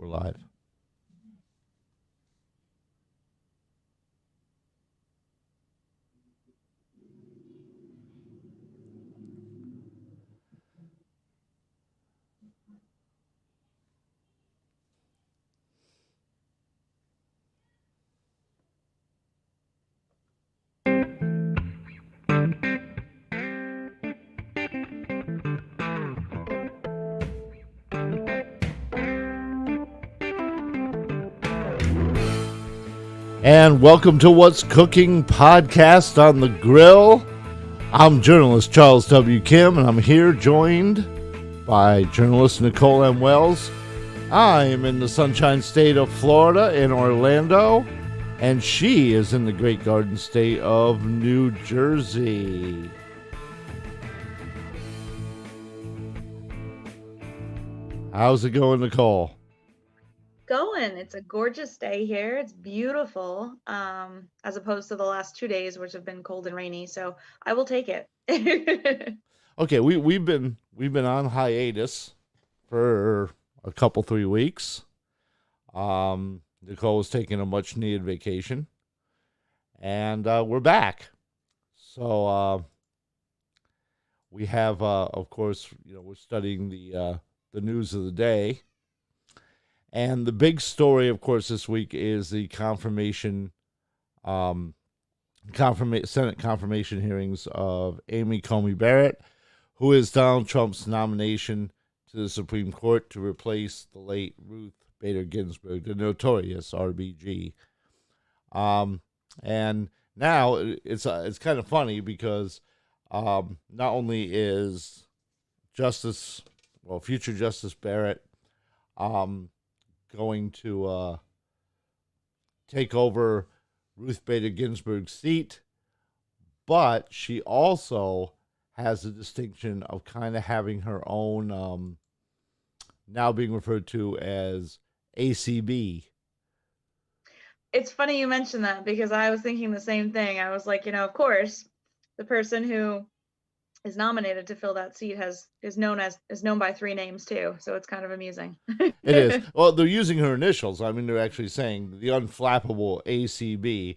We're live. And welcome to What's Cooking Podcast on the Grill. I'm journalist Charles W. Kim, and I'm here joined by journalist Nicole M. Wells. I am in the Sunshine State of Florida in Orlando, and she is in the Great Garden State of New Jersey. How's it going, Nicole? Going. It's a gorgeous day here. It's beautiful, as opposed to the last 2 days, which have been cold and rainy. So I will take it. Okay, we've been on hiatus for a couple 3 weeks. Nicole was taking a much needed vacation, and we're back. So we have, of course, we're studying the news of the day. And the big story, of course, this week is the Senate confirmation hearings of Amy Coney Barrett, who is Donald Trump's nomination to the Supreme Court to replace the late Ruth Bader Ginsburg, the notorious RBG. And now it's kind of funny because not only is future Justice Barrett going to take over Ruth Bader Ginsburg's seat, but she also has the distinction of kind of having her own, now being referred to as ACB. It's funny you mentioned that because I was thinking the same thing. I was like, of course, the person who is nominated to fill that seat is known by 3 names too, so it's kind of amusing. It is. Well, they're using her initials. I mean, they're actually saying the unflappable ACB.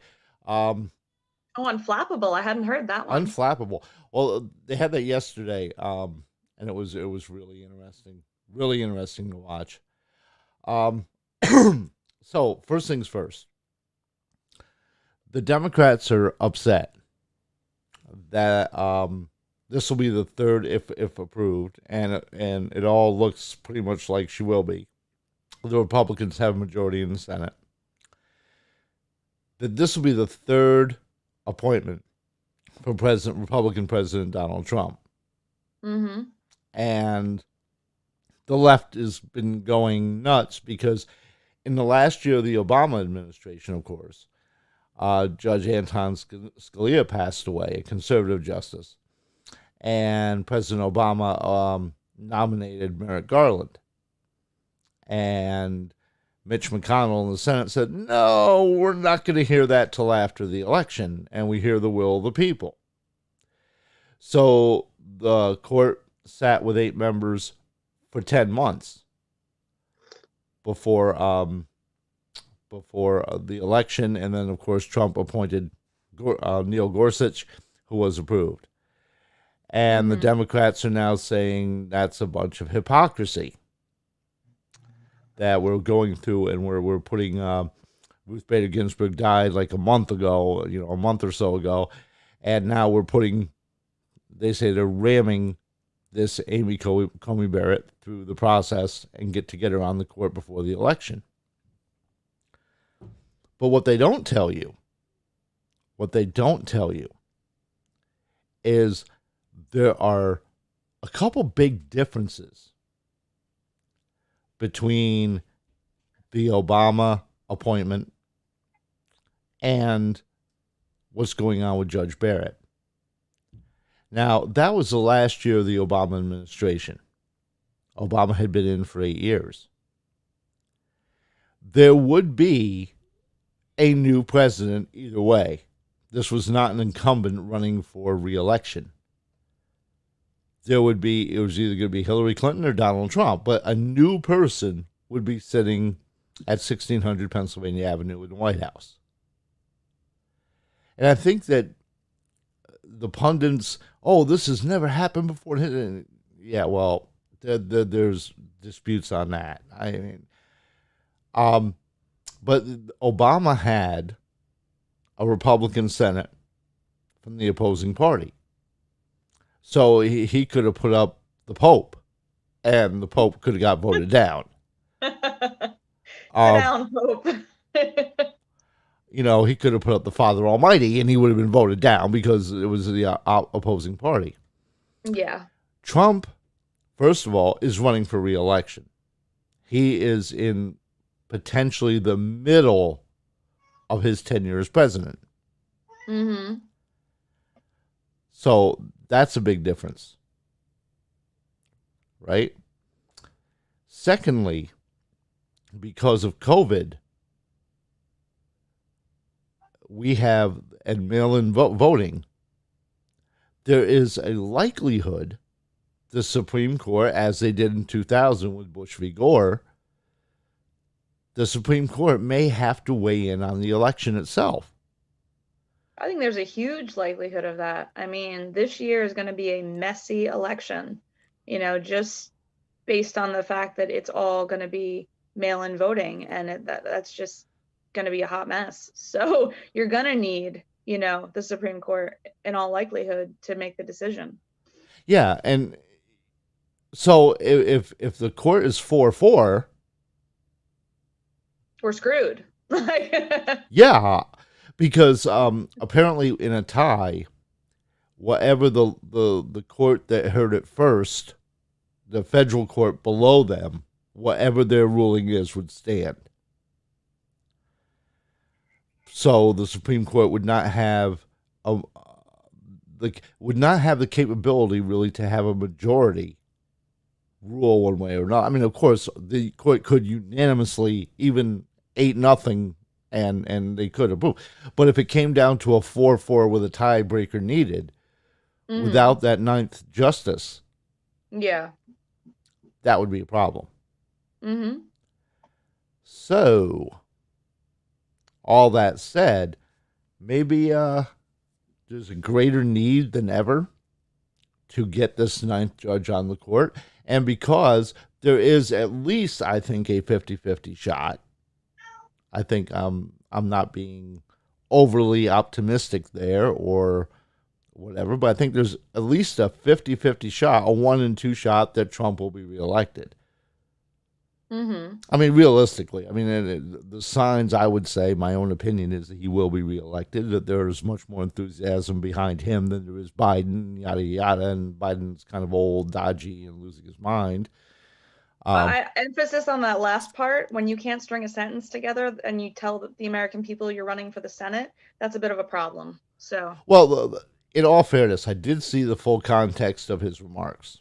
Unflappable. I hadn't heard that one. Unflappable. Well, they had that yesterday, and it was really interesting to watch. So first things first, the Democrats are upset that this will be the third if approved, and it all looks pretty much like she will be. The Republicans have a majority in the Senate. That this will be the third appointment for Republican President Donald Trump. Mm-hmm. And the left has been going nuts because in the last year of the Obama administration, of course, Judge Anton Scalia passed away, a conservative justice. And President Obama nominated Merrick Garland. And Mitch McConnell in the Senate said, no, we're not going to hear that till after the election, and we hear the will of the people. So the court sat with 8 members for 10 months before the election, and then, of course, Trump appointed Neil Gorsuch, who was approved. And the Democrats are now saying that's a bunch of hypocrisy that we're going through, and we're putting Ruth Bader Ginsburg died like a month or so ago, and now we're putting, they say they're ramming this Amy Coney Barrett through the process and get her on the court before the election. But what they don't tell you is there are a couple big differences between the Obama appointment and what's going on with Judge Barrett. Now, that was the last year of the Obama administration. Obama had been in for 8 years. There would be a new president either way. This was not an incumbent running for re-election. It was either going to be Hillary Clinton or Donald Trump, but a new person would be sitting at 1600 Pennsylvania Avenue in the White House. And I think that the pundits, this has never happened before. Yeah, well, there's disputes on that. I mean, but Obama had a Republican Senate from the opposing party. So he could have put up the Pope, and the Pope could have got voted down. Down, Pope. He could have put up the Father Almighty, and he would have been voted down because it was the opposing party. Yeah. Trump, first of all, is running for re-election. He is in potentially the middle of his tenure as president. Mm-hmm. So that's a big difference, right? Secondly, because of COVID, we have, and mail-in voting, there is a likelihood the Supreme Court, as they did in 2000 with Bush v. Gore, the Supreme Court may have to weigh in on the election itself. I think there's a huge likelihood of that. I mean, this year is going to be a messy election, just based on the fact that it's all going to be mail-in voting, and that's just going to be a hot mess. So you're going to need, the Supreme Court in all likelihood to make the decision. Yeah, and so if the court is 4-4, we're screwed. Yeah, because apparently in a tie, whatever the court that heard it first, the federal court below them, whatever their ruling is, would stand. So the Supreme Court would not have the capability really to have a majority rule one way or not. I mean, of course, the court could unanimously, even 8-0, and they could approve. But if it came down to a 4-4 with a tiebreaker needed, without that ninth justice, yeah, that would be a problem. Mm-hmm. So, all that said, maybe there's a greater need than ever to get this ninth judge on the court. And because there is at least, I think, a 50-50 shot. I think I'm not being overly optimistic there or whatever, but I think there's at least a 50-50 shot, a 1 in 2 shot that Trump will be reelected. Mm-hmm. I mean, realistically, the signs, I would say, my own opinion is that he will be reelected, that there is much more enthusiasm behind him than there is Biden, yada, yada, and Biden's kind of old, dodgy, and losing his mind. Emphasis on that last part, when you can't string a sentence together and you tell the American people you're running for the Senate, that's a bit of a problem. So, well, in all fairness, I did see the full context of his remarks,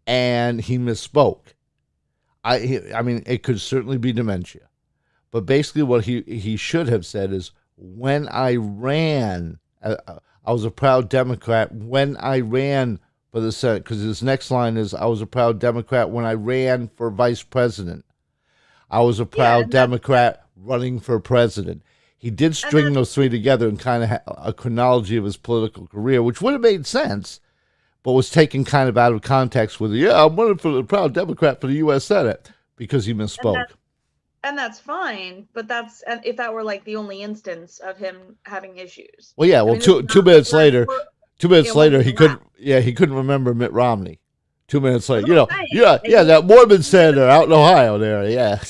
and he misspoke. I mean, it could certainly be dementia, but basically what he should have said is, when I ran, I was a proud Democrat when I ran for the Senate, because his next line is, I was a proud Democrat when I ran for vice president. I was a proud Democrat running for president. He did string those three together and kind of a chronology of his political career, which would have made sense, but was taken kind of out of context with, I'm running for the proud Democrat for the U.S. Senate, because he misspoke. And that's fine, but if that were like the only instance of him having issues. Well, yeah, two minutes later, he couldn't remember Mitt Romney. 2 minutes later, that Mormon senator out in Ohio there, yeah.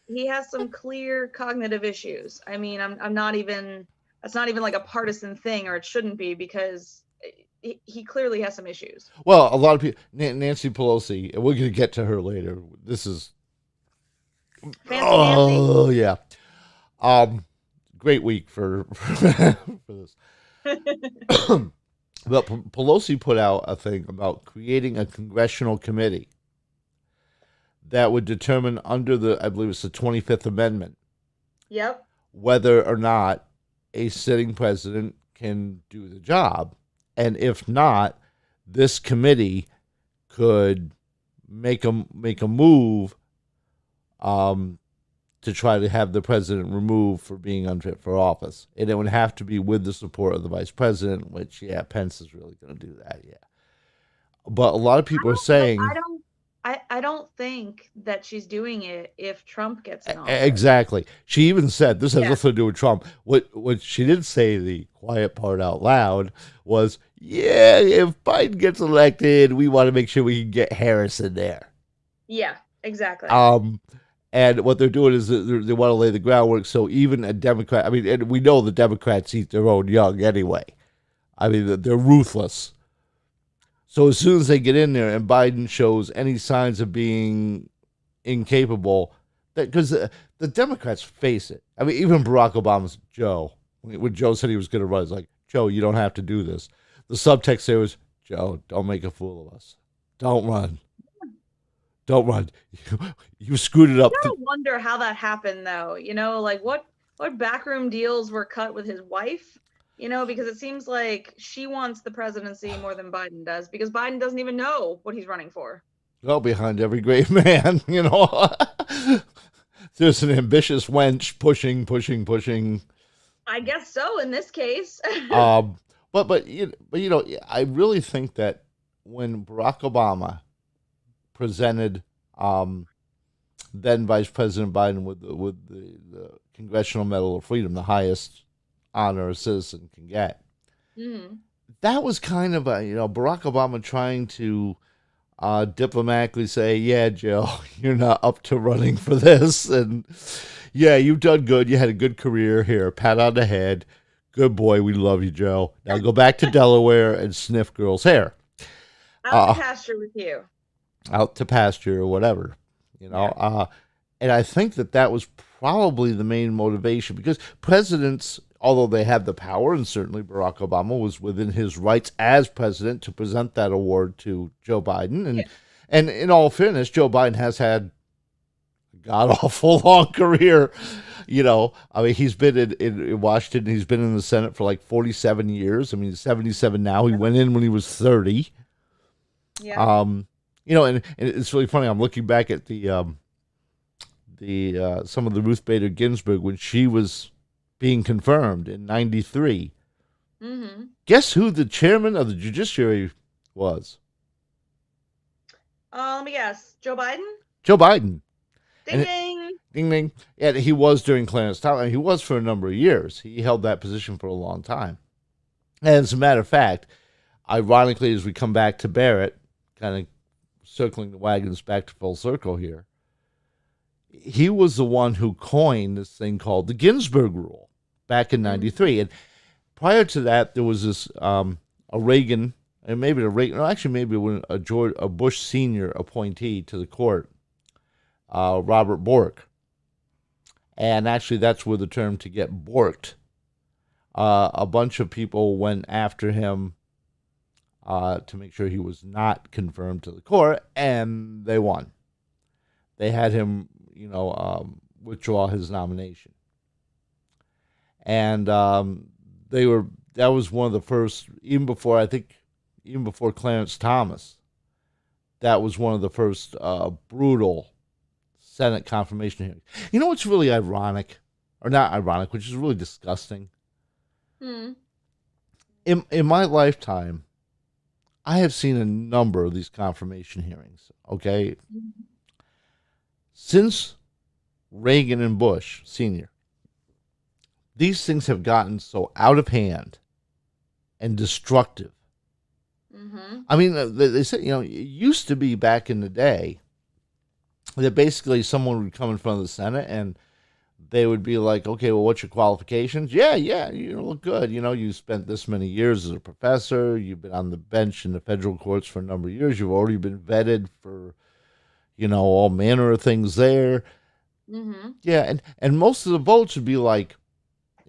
He has some clear cognitive issues. I mean, that's not even like a partisan thing, or it shouldn't be, because he clearly has some issues. Well, a lot of people, Nancy Pelosi, and we're going to get to her later. This is, Nancy. Yeah. Great week for this. But Pelosi put out a thing about creating a congressional committee that would determine under I believe it's the 25th Amendment. Yep. Whether or not a sitting president can do the job. And if not, this committee could make a move to try to have the president removed for being unfit for office. And it would have to be with the support of the vice president, which, Pence is really going to do that, But a lot of people are saying... I don't think that she's doing it if Trump gets in office. Exactly. She even said, this has nothing to do with Trump. What she did say, the quiet part out loud, was, if Biden gets elected, we want to make sure we can get Harris in there. Yeah, exactly. And what they're doing is they want to lay the groundwork so even a Democrat, and we know the Democrats eat their own young anyway. They're ruthless. So as soon as they get in there and Biden shows any signs of being incapable, because the Democrats face it. Even Barack Obama's Joe, when Joe said he was going to run, it's like, Joe, you don't have to do this. The subtext there was, Joe, don't make a fool of us. Don't run. Don't run. You screwed it up. I wonder how that happened, though. What backroom deals were cut with his wife? Because it seems like she wants the presidency more than Biden does, because Biden doesn't even know what he's running for. Well, behind every great man, there's an ambitious wench pushing. I guess so in this case. But I really think that when Barack Obama presented then Vice President Biden with the Congressional Medal of Freedom, the highest honor a citizen can get. Mm-hmm. That was kind of Barack Obama trying to diplomatically say, Joe, you're not up to running for this, and you've done good, you had a good career, here, pat on the head, good boy, we love you, Joe, now go back to Delaware and sniff girls' hair. Out to pasture with you. Out to pasture or whatever, and I think that was probably the main motivation, because presidents, although they have the power, and certainly Barack Obama was within his rights as president to present that award to Joe Biden. And in all fairness, Joe Biden has had a god-awful long career. He's been in Washington. He's been in the Senate for like 47 years. He's 77 now. He went in when he was 30. Yeah. And it's really funny. I'm looking back at the some of the Ruth Bader Ginsburg when she was being confirmed in 93. Mm-hmm. Guess who the chairman of the judiciary was? Let me guess. Joe Biden? Joe Biden. Ding, ding. Ding, ding. Yeah, he was during Clarence Thomas. He was for a number of years. He held that position for a long time. And as a matter of fact, ironically, as we come back to Barrett, kind of circling the wagons back to full circle here, he was the one who coined this thing called the Ginsburg Rule back in 93. And prior to that, there was this, a Reagan, and maybe a Bush senior appointee to the court, Robert Bork. And actually, that's where the term to get borked. A bunch of people went after him to make sure he was not confirmed to the court, and they won. They had him, withdraw his nomination. And that was one of the first, even before Clarence Thomas, that was one of the first brutal Senate confirmation hearings. You know what's really ironic, or not ironic, which is really disgusting? In my lifetime, I have seen a number of these confirmation hearings, okay? Since Reagan and Bush Sr., these things have gotten so out of hand and destructive. Mm-hmm. They say, it used to be back in the day that basically someone would come in front of the Senate and they would be like, okay, well, what's your qualifications? Yeah, you look good. You spent this many years as a professor. You've been on the bench in the federal courts for a number of years. You've already been vetted for, all manner of things there. Mm-hmm. Yeah, and most of the votes would be like,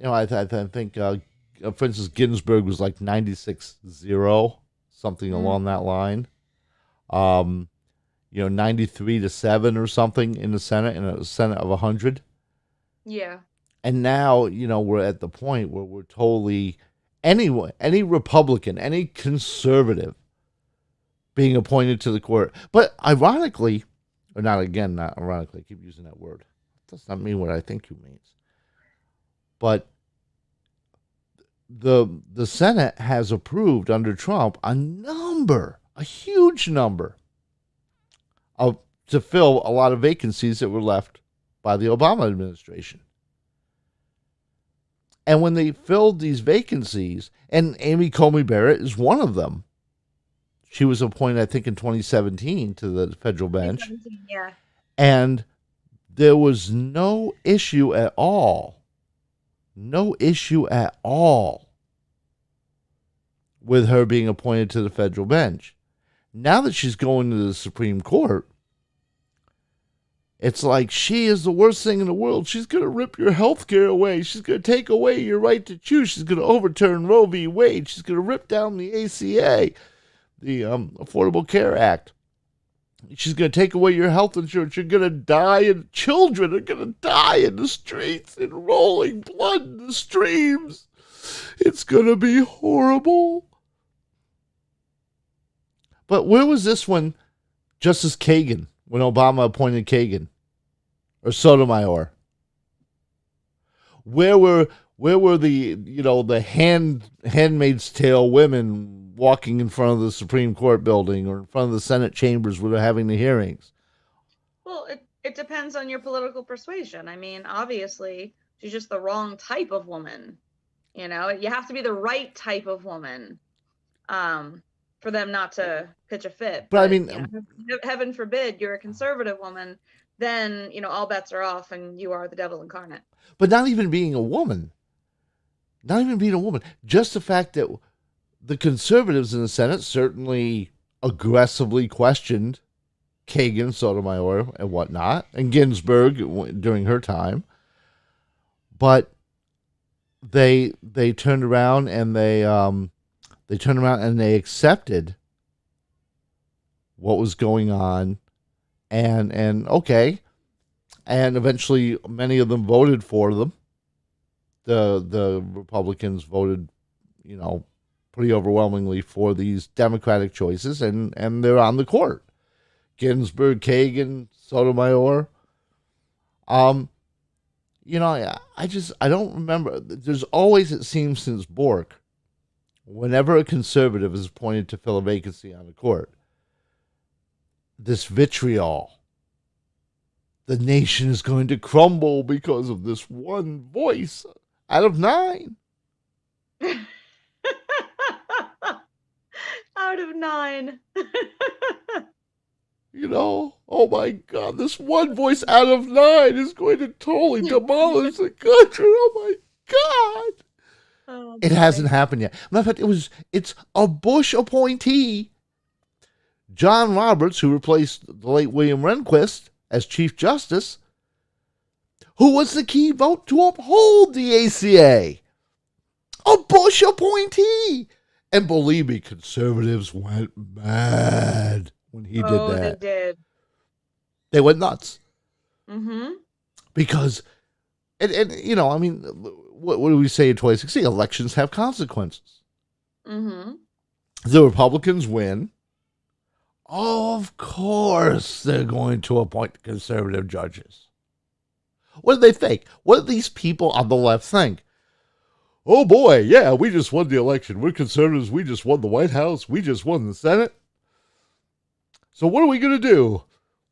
I think, for instance, Ginsburg was like 96-0, something along that line. 93-7 or something in the Senate, in a Senate of 100. Yeah. And now, we're at the point where we're totally, any Republican, any conservative being appointed to the court. But ironically, Or not again, not ironically. I keep using that word. It does not mean what I think it means. But the Senate has approved under Trump a huge number to fill a lot of vacancies that were left by the Obama administration. And when they filled these vacancies, and Amy Coney Barrett is one of them. She was appointed, I think, in 2017 to the federal bench. 2017, yeah. And there was no issue at all with her being appointed to the federal bench. Now that she's going to the Supreme Court, it's like she is the worst thing in the world. She's going to rip your health care away. She's going to take away your right to choose. She's going to overturn Roe v. Wade. She's going to rip down the ACA, the Affordable Care Act. She's going to take away your health insurance. You're going to die, and children are going to die in the streets and rolling blood in the streams. It's going to be horrible. But where was this when Justice Kagan, when Obama appointed Kagan or Sotomayor? Where were the Handmaid's Tale women walking in front of the Supreme Court building or in front of the Senate chambers where they're having the hearings? Well, it depends on your political persuasion. I mean, obviously, she's just the wrong type of woman. You know, you have to be the right type of woman for them not to pitch a fit. But I mean, heaven forbid you're a conservative woman, then, all bets are off and you are the devil incarnate. But not even being a woman. Just the fact that the conservatives in the Senate certainly aggressively questioned Kagan, Sotomayor, and whatnot, and Ginsburg during her time. But they turned around and they accepted what was going on, and eventually many of them voted for them. The Republicans voted, pretty overwhelmingly for these Democratic choices, and they're on the court. Ginsburg, Kagan, Sotomayor. I don't remember. There's always, it seems, since Bork, whenever a conservative is appointed to fill a vacancy on the court, this vitriol. The nation is going to crumble because of this one voice out of 9. Out of 9. Oh my God, this one voice out of 9 is going to totally demolish the country. Oh my God. Oh, it hasn't happened yet. Matter of fact, it's a Bush appointee, John Roberts, who replaced the late William Rehnquist as Chief Justice, who was the key vote to uphold the ACA. A Bush appointee. And believe me, conservatives went mad when he did that. They did. They went nuts. Mm-hmm. Because, what do we say in 2016? Elections have consequences. Mm-hmm. The Republicans win. Of course they're going to appoint conservative judges. What do they think? What do these people on the left think? Oh boy, yeah, we just won the election. We're conservatives. We just won the White House. We just won the Senate. So what are we going to do?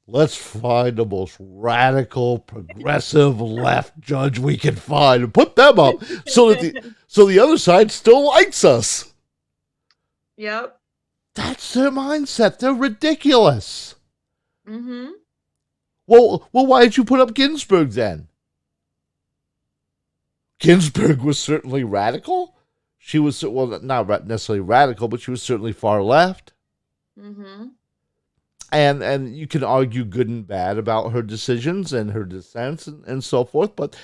Let's find the most radical, progressive left judge we can find and put them up so the other side still likes us. Yep. That's their mindset. They're ridiculous. Mm-hmm. Well, why did you put up Ginsburg then? Ginsburg was certainly radical. She was, not necessarily radical, but she was certainly far left. Mm-hmm. And you can argue good and bad about her decisions and her dissents and so forth, but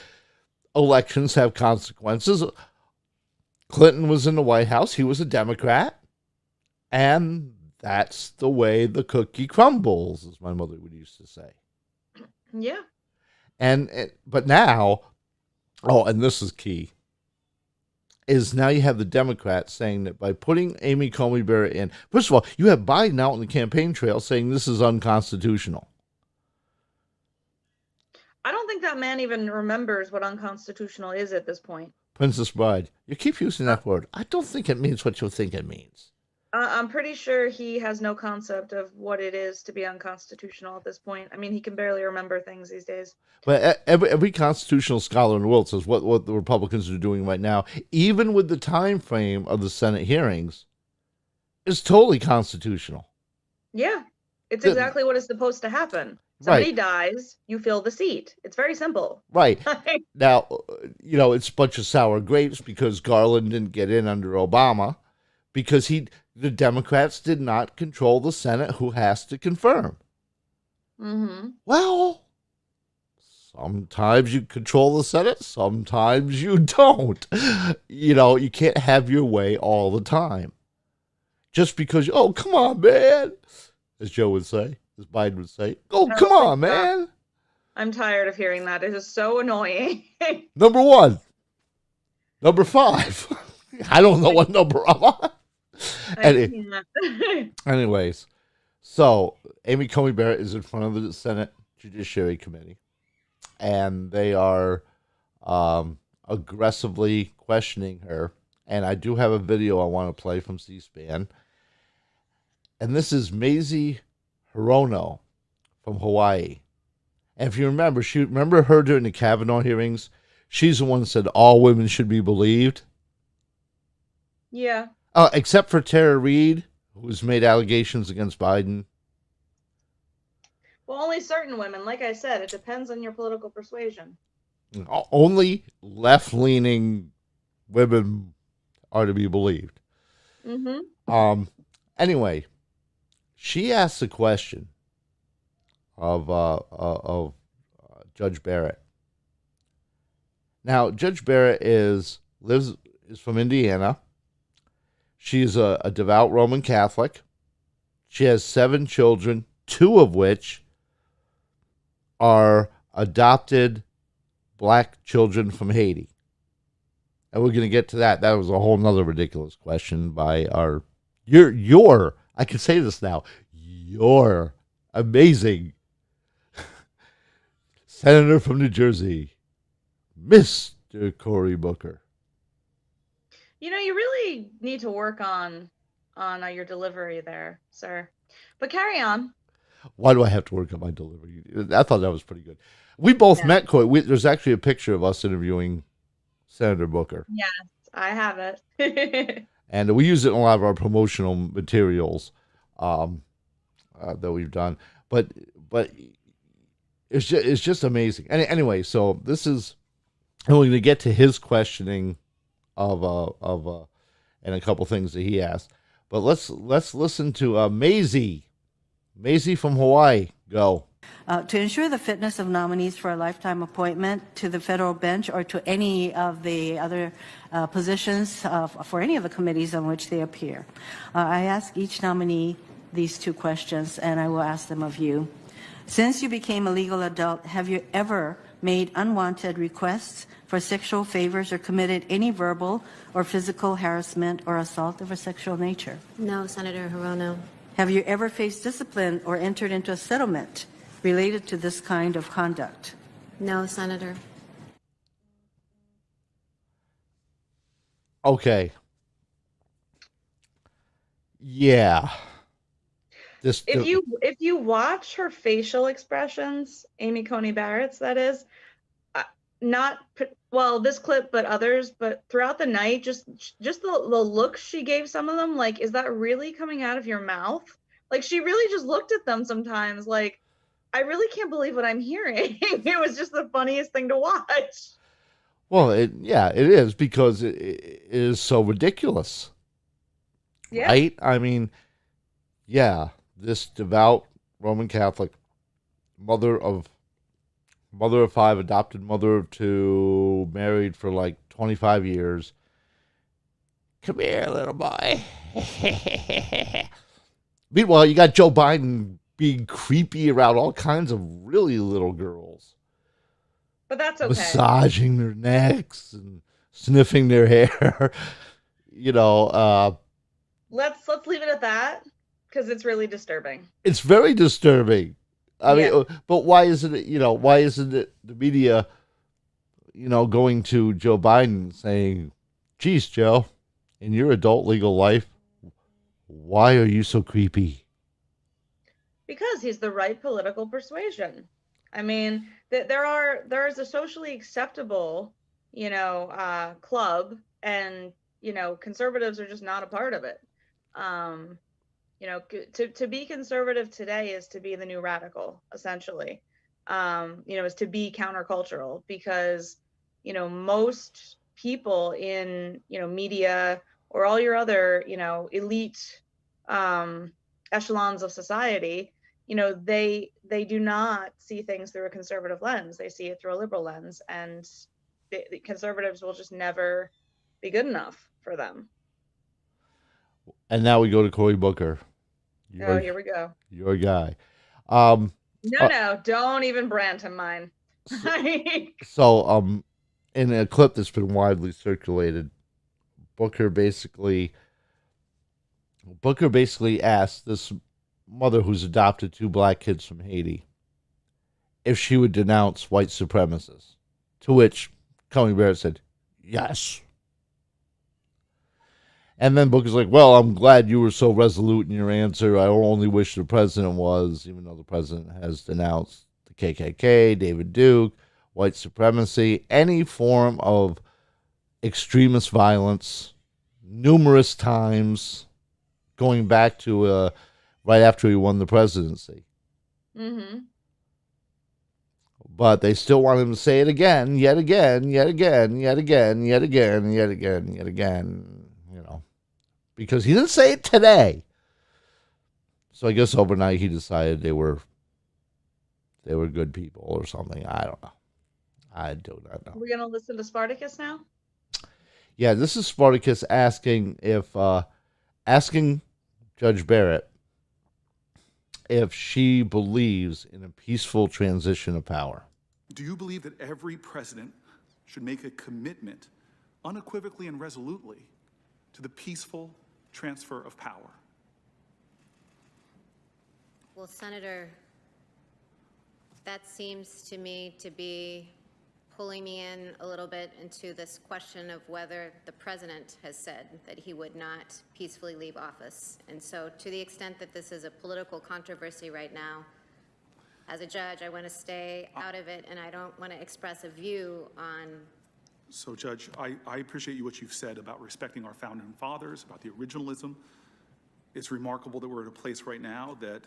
elections have consequences. Clinton was in the White House. He was a Democrat. And that's the way the cookie crumbles, as my mother would used to say. Yeah. But now, and this is key, is now you have the Democrats saying that by putting Amy Coney Barrett in, first of all, you have Biden out on the campaign trail saying this is unconstitutional. think that man even remembers what unconstitutional is at this point. Princess Bride, you keep using that word. I don't think it means what you think it means. I'm pretty sure he has no concept of what it is to be unconstitutional at this point. I mean, he can barely remember things these days. But every constitutional scholar in the world says what the Republicans are doing right now, even with the time frame of the Senate hearings, is totally constitutional. Yeah, it's exactly what is supposed to happen. Somebody dies, you fill the seat. It's very simple. Right. Now, it's a bunch of sour grapes because Garland didn't get in under Obama because the Democrats did not control the Senate, who has to confirm. Mm-hmm. Well, sometimes you control the Senate, sometimes you don't. You can't have your way all the time. Just because, oh, come on, man, as Joe would say, as Biden would say, oh, come on, man. I'm tired of hearing that. It is so annoying. Number 1. Number 5. I don't know what number I'm on. Anyways, so Amy Coney Barrett is in front of the Senate Judiciary Committee, and they are aggressively questioning her. And I do have a video I want to play from C-SPAN. And this is Mazie Hirono from Hawaii. And if you remember her during the Kavanaugh hearings, she's the one that said all women should be believed. Yeah. Except for Tara Reid, who's made allegations against Biden. Well, only certain women. Like I said, it depends on your political persuasion. Only left-leaning women are to be believed. Mm-hmm. Anyway, she asked the question of Judge Barrett. Now, Judge Barrett is from Indiana. She's a devout Roman Catholic. She has 7 children, 2 of which are adopted black children from Haiti. And we're going to get to that. That was a whole nother ridiculous question by I can say this now, your amazing Senator from New Jersey, Mr. Cory Booker. You really need to work on your delivery there, sir. But carry on. Why do I have to work on my delivery? I thought that was pretty good. We both met Cory. There's actually a picture of us interviewing Senator Booker. Yes, I have it. And we use it in a lot of our promotional materials that we've done. But it's just amazing. Anyway, so this is, and we're going to get to his questioning of and a couple things that he asked. But let's listen to Mazie from Hawaii. Go. To ensure the fitness of nominees for a lifetime appointment to the federal bench or to any of the other positions for any of the committees on which they appear, I ask each nominee these 2 questions, and I will ask them of you. Since you became a legal adult, have you ever made unwanted requests for sexual favors or committed any verbal or physical harassment or assault of a sexual nature? No, Senator Hirono. Have you ever faced discipline or entered into a settlement related to this kind of conduct? No, Senator. Okay. Yeah. If you watch her facial expressions, Amy Coney Barrett's, that is, not this clip, but others, but throughout the night, just the looks she gave some of them, like, is that really coming out of your mouth? Like, she really just looked at them sometimes, like, I really can't believe what I'm hearing. It was just the funniest thing to watch. Well, it is, because it is so ridiculous. Yeah. Right? I mean, yeah, this devout Roman Catholic, mother of 5, adopted mother of 2, married for like 25 years. Come here, little boy. Meanwhile, you got Joe Biden being creepy around all kinds of really little girls. But that's okay. Massaging their necks and sniffing their hair. Let's leave it at that, because it's really disturbing. It's very disturbing. I Yeah. mean, but why isn't it, why isn't it the media, going to Joe Biden saying, geez, Joe, in your adult legal life, why are you so creepy? Because he's the right political persuasion. I mean, there is a socially acceptable, club, and conservatives are just not a part of it. To be conservative today is to be the new radical, essentially. Is to be countercultural, because most people in media or all your other elite echelons of society, they do not see things through a conservative lens. They see it through a liberal lens, and the conservatives will just never be good enough for them. And now we go to Cory Booker. Here we go. Your guy. No, don't even brand him mine. So, in a clip that's been widely circulated, Booker basically asked this mother who's adopted 2 black kids from Haiti if she would denounce white supremacists, to which Coney Barrett said, yes. And then Booker's like, well, I'm glad you were so resolute in your answer. I only wish the president was, even though the president has denounced the KKK, David Duke, white supremacy, any form of extremist violence, numerous times, going back to right after he won the presidency. Mm-hmm. But they still want him to say it again, yet again, yet again, yet again, yet again, yet again, yet again, because he didn't say it today. So I guess overnight he decided they were good people or something. I don't know. I do not know. We're going to listen to Spartacus now? Yeah, this is Spartacus asking Judge Barrett if she believes in a peaceful transition of power. Do you believe that every president should make a commitment unequivocally and resolutely to the peaceful transfer of power? Well, Senator, that seems to me to be pulling me in a little bit into this question of whether the president has said that he would not peacefully leave office. And so to the extent that this is a political controversy right now, as a judge, I want to stay out of it, and I don't want to express a view on. So, Judge, I appreciate what you've said about respecting our founding fathers, about the originalism. It's remarkable that we're at a place right now that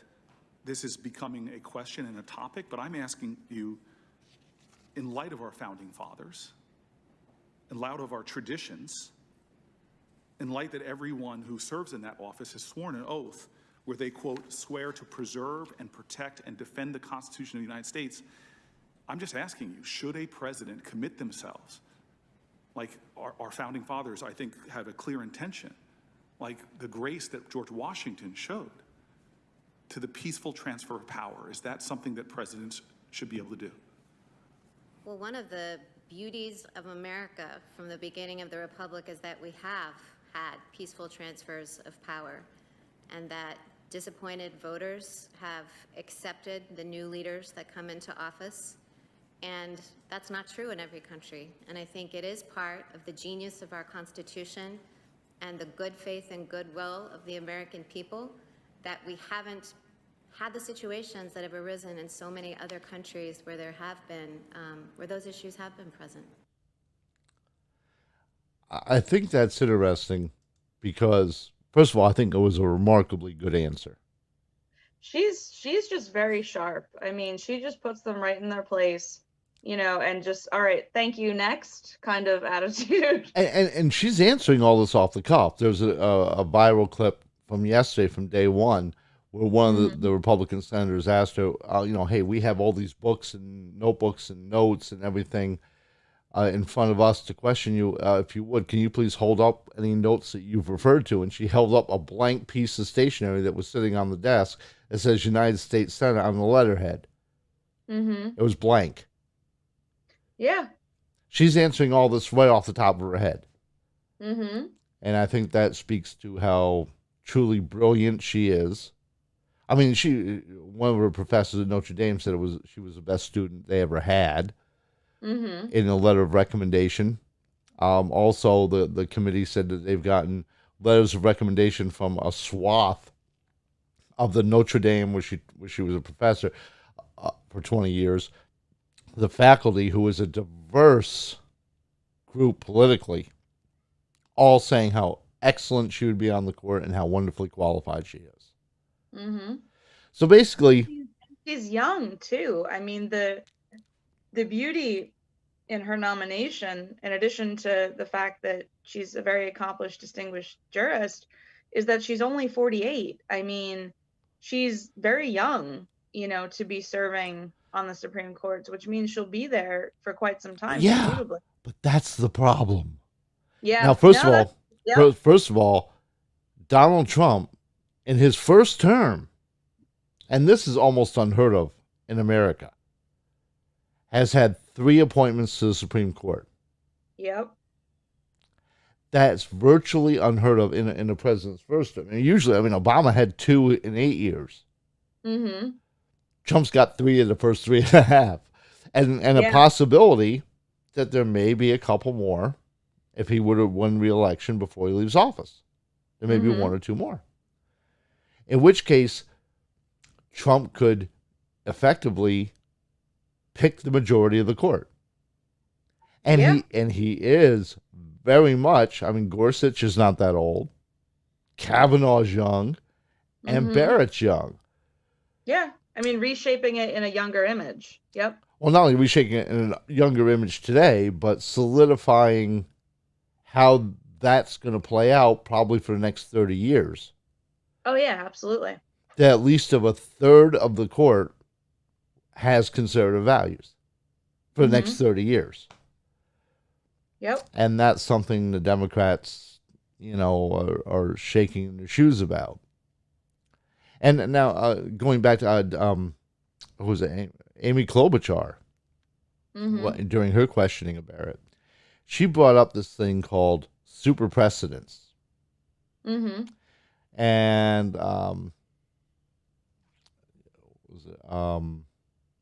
this is becoming a question and a topic, but I'm asking you, in light of our founding fathers, in light of our traditions, in light that everyone who serves in that office has sworn an oath where they, quote, swear to preserve and protect and defend the Constitution of the United States, I'm just asking you, should a president commit themselves, like our founding fathers, I think, had a clear intention, like the grace that George Washington showed, to the peaceful transfer of power? Is that something that presidents should be able to do? Well, one of the beauties of America from the beginning of the Republic is that we have had peaceful transfers of power, and that disappointed voters have accepted the new leaders that come into office. And that's not true in every country. And I think it is part of the genius of our Constitution and the good faith and goodwill of the American people that we haven't had the situations that have arisen in so many other countries where there have been, where those issues have been present. I think that's interesting because, first of all, I think it was a remarkably good answer. She's just very sharp. I mean, she just puts them right in their place, and just, all right, thank you, next kind of attitude. And she's answering all this off the cuff. There's a viral clip from yesterday, from day one, where one of the Republican senators asked her, hey, we have all these books and notebooks and notes and everything in front of us to question you. If you would, can you please hold up any notes that you've referred to? And she held up a blank piece of stationery that was sitting on the desk that says United States Senate on the letterhead. Mm-hmm. It was blank. Yeah. She's answering all this right off the top of her head. Mm-hmm. And I think that speaks to how truly brilliant she is. I mean, one of her professors at Notre Dame said she was the best student they ever had in a letter of recommendation. Also, the committee said that they've gotten letters of recommendation from a swath of the Notre Dame, where she was a professor for 20 years, the faculty, who is a diverse group politically, all saying how excellent she would be on the court and how wonderfully qualified she is. So basically, she's young too. I mean, the beauty in her nomination, in addition to the fact that she's a very accomplished, distinguished jurist, is that she's only 48. I mean, she's very young, to be serving on the Supreme Court, which means she'll be there for quite some time. yeah, Presumably. but that's the problem. Yeah. Now, first of all, Donald Trump, in his first term, and this is almost unheard of in America, has had 3 appointments to the Supreme Court. Yep. That's virtually unheard of in a president's first term. And usually, Obama had 2 in 8 years. Trump's got 3 in the first 3.5. And a possibility that there may be a couple more if he would have won re-election before he leaves office. There may be 1 or 2 more. In which case, Trump could effectively pick the majority of the court. And he is very much, Gorsuch is not that old. Kavanaugh's young. And Barrett's young. Yeah. Reshaping it in a younger image. Yep. Well, not only reshaping it in a younger image today, but solidifying how that's going to play out probably for the next 30 years. Oh, yeah, absolutely. That at least of a third of the court has conservative values for the next 30 years. Yep. And that's something the Democrats, are shaking their shoes about. And now going back to who was it? Amy Klobuchar, during her questioning of Barrett, she brought up this thing called super precedents. And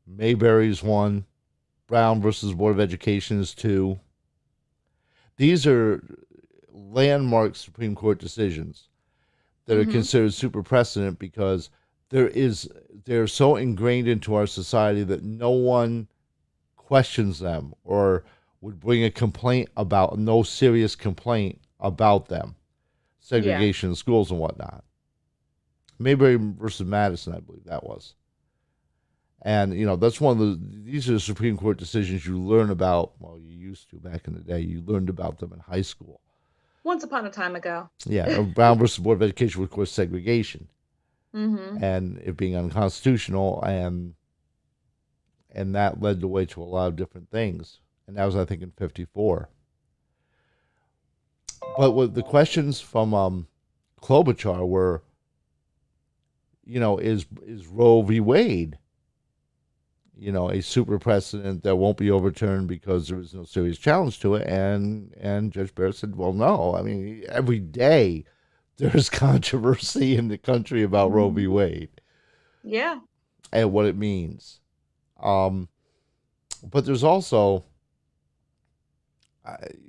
Mayberry's 1, Brown versus Board of Education is 2. These are landmark Supreme Court decisions that are considered super precedent because they're so ingrained into our society that no one questions them or would bring no serious complaint about them. Segregation in schools and whatnot. Mayberry versus Madison, I believe that was. And, that's these are the Supreme Court decisions you learn about, well, you used to back in the day, you learned about them in high school. Once upon a time ago. Yeah, Brown versus Board of Education, of course, segregation. And it being unconstitutional, and that led the way to a lot of different things. And that was, I think, in 1954. But with the questions from Klobuchar were, is Roe v. Wade, a super precedent that won't be overturned because there was no serious challenge to it? And Judge Barrett said, well, no. Every day there's controversy in the country about Roe v. Wade. Yeah. And what it means. But there's also,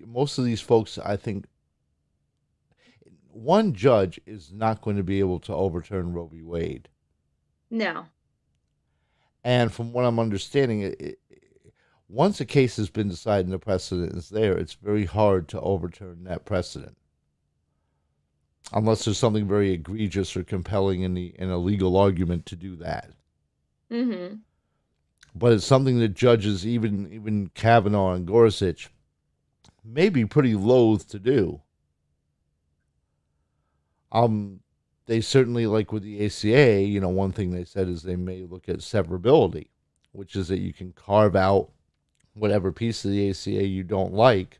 most of these folks, I think, one judge is not going to be able to overturn Roe v. Wade. No. And from what I'm understanding, once a case has been decided and the precedent is there, it's very hard to overturn that precedent. Unless there's something very egregious or compelling in a legal argument to do that. But it's something that judges, even Kavanaugh and Gorsuch, may be pretty loath to do. They certainly, like with the ACA, one thing they said is they may look at severability, which is that you can carve out whatever piece of the ACA you don't like,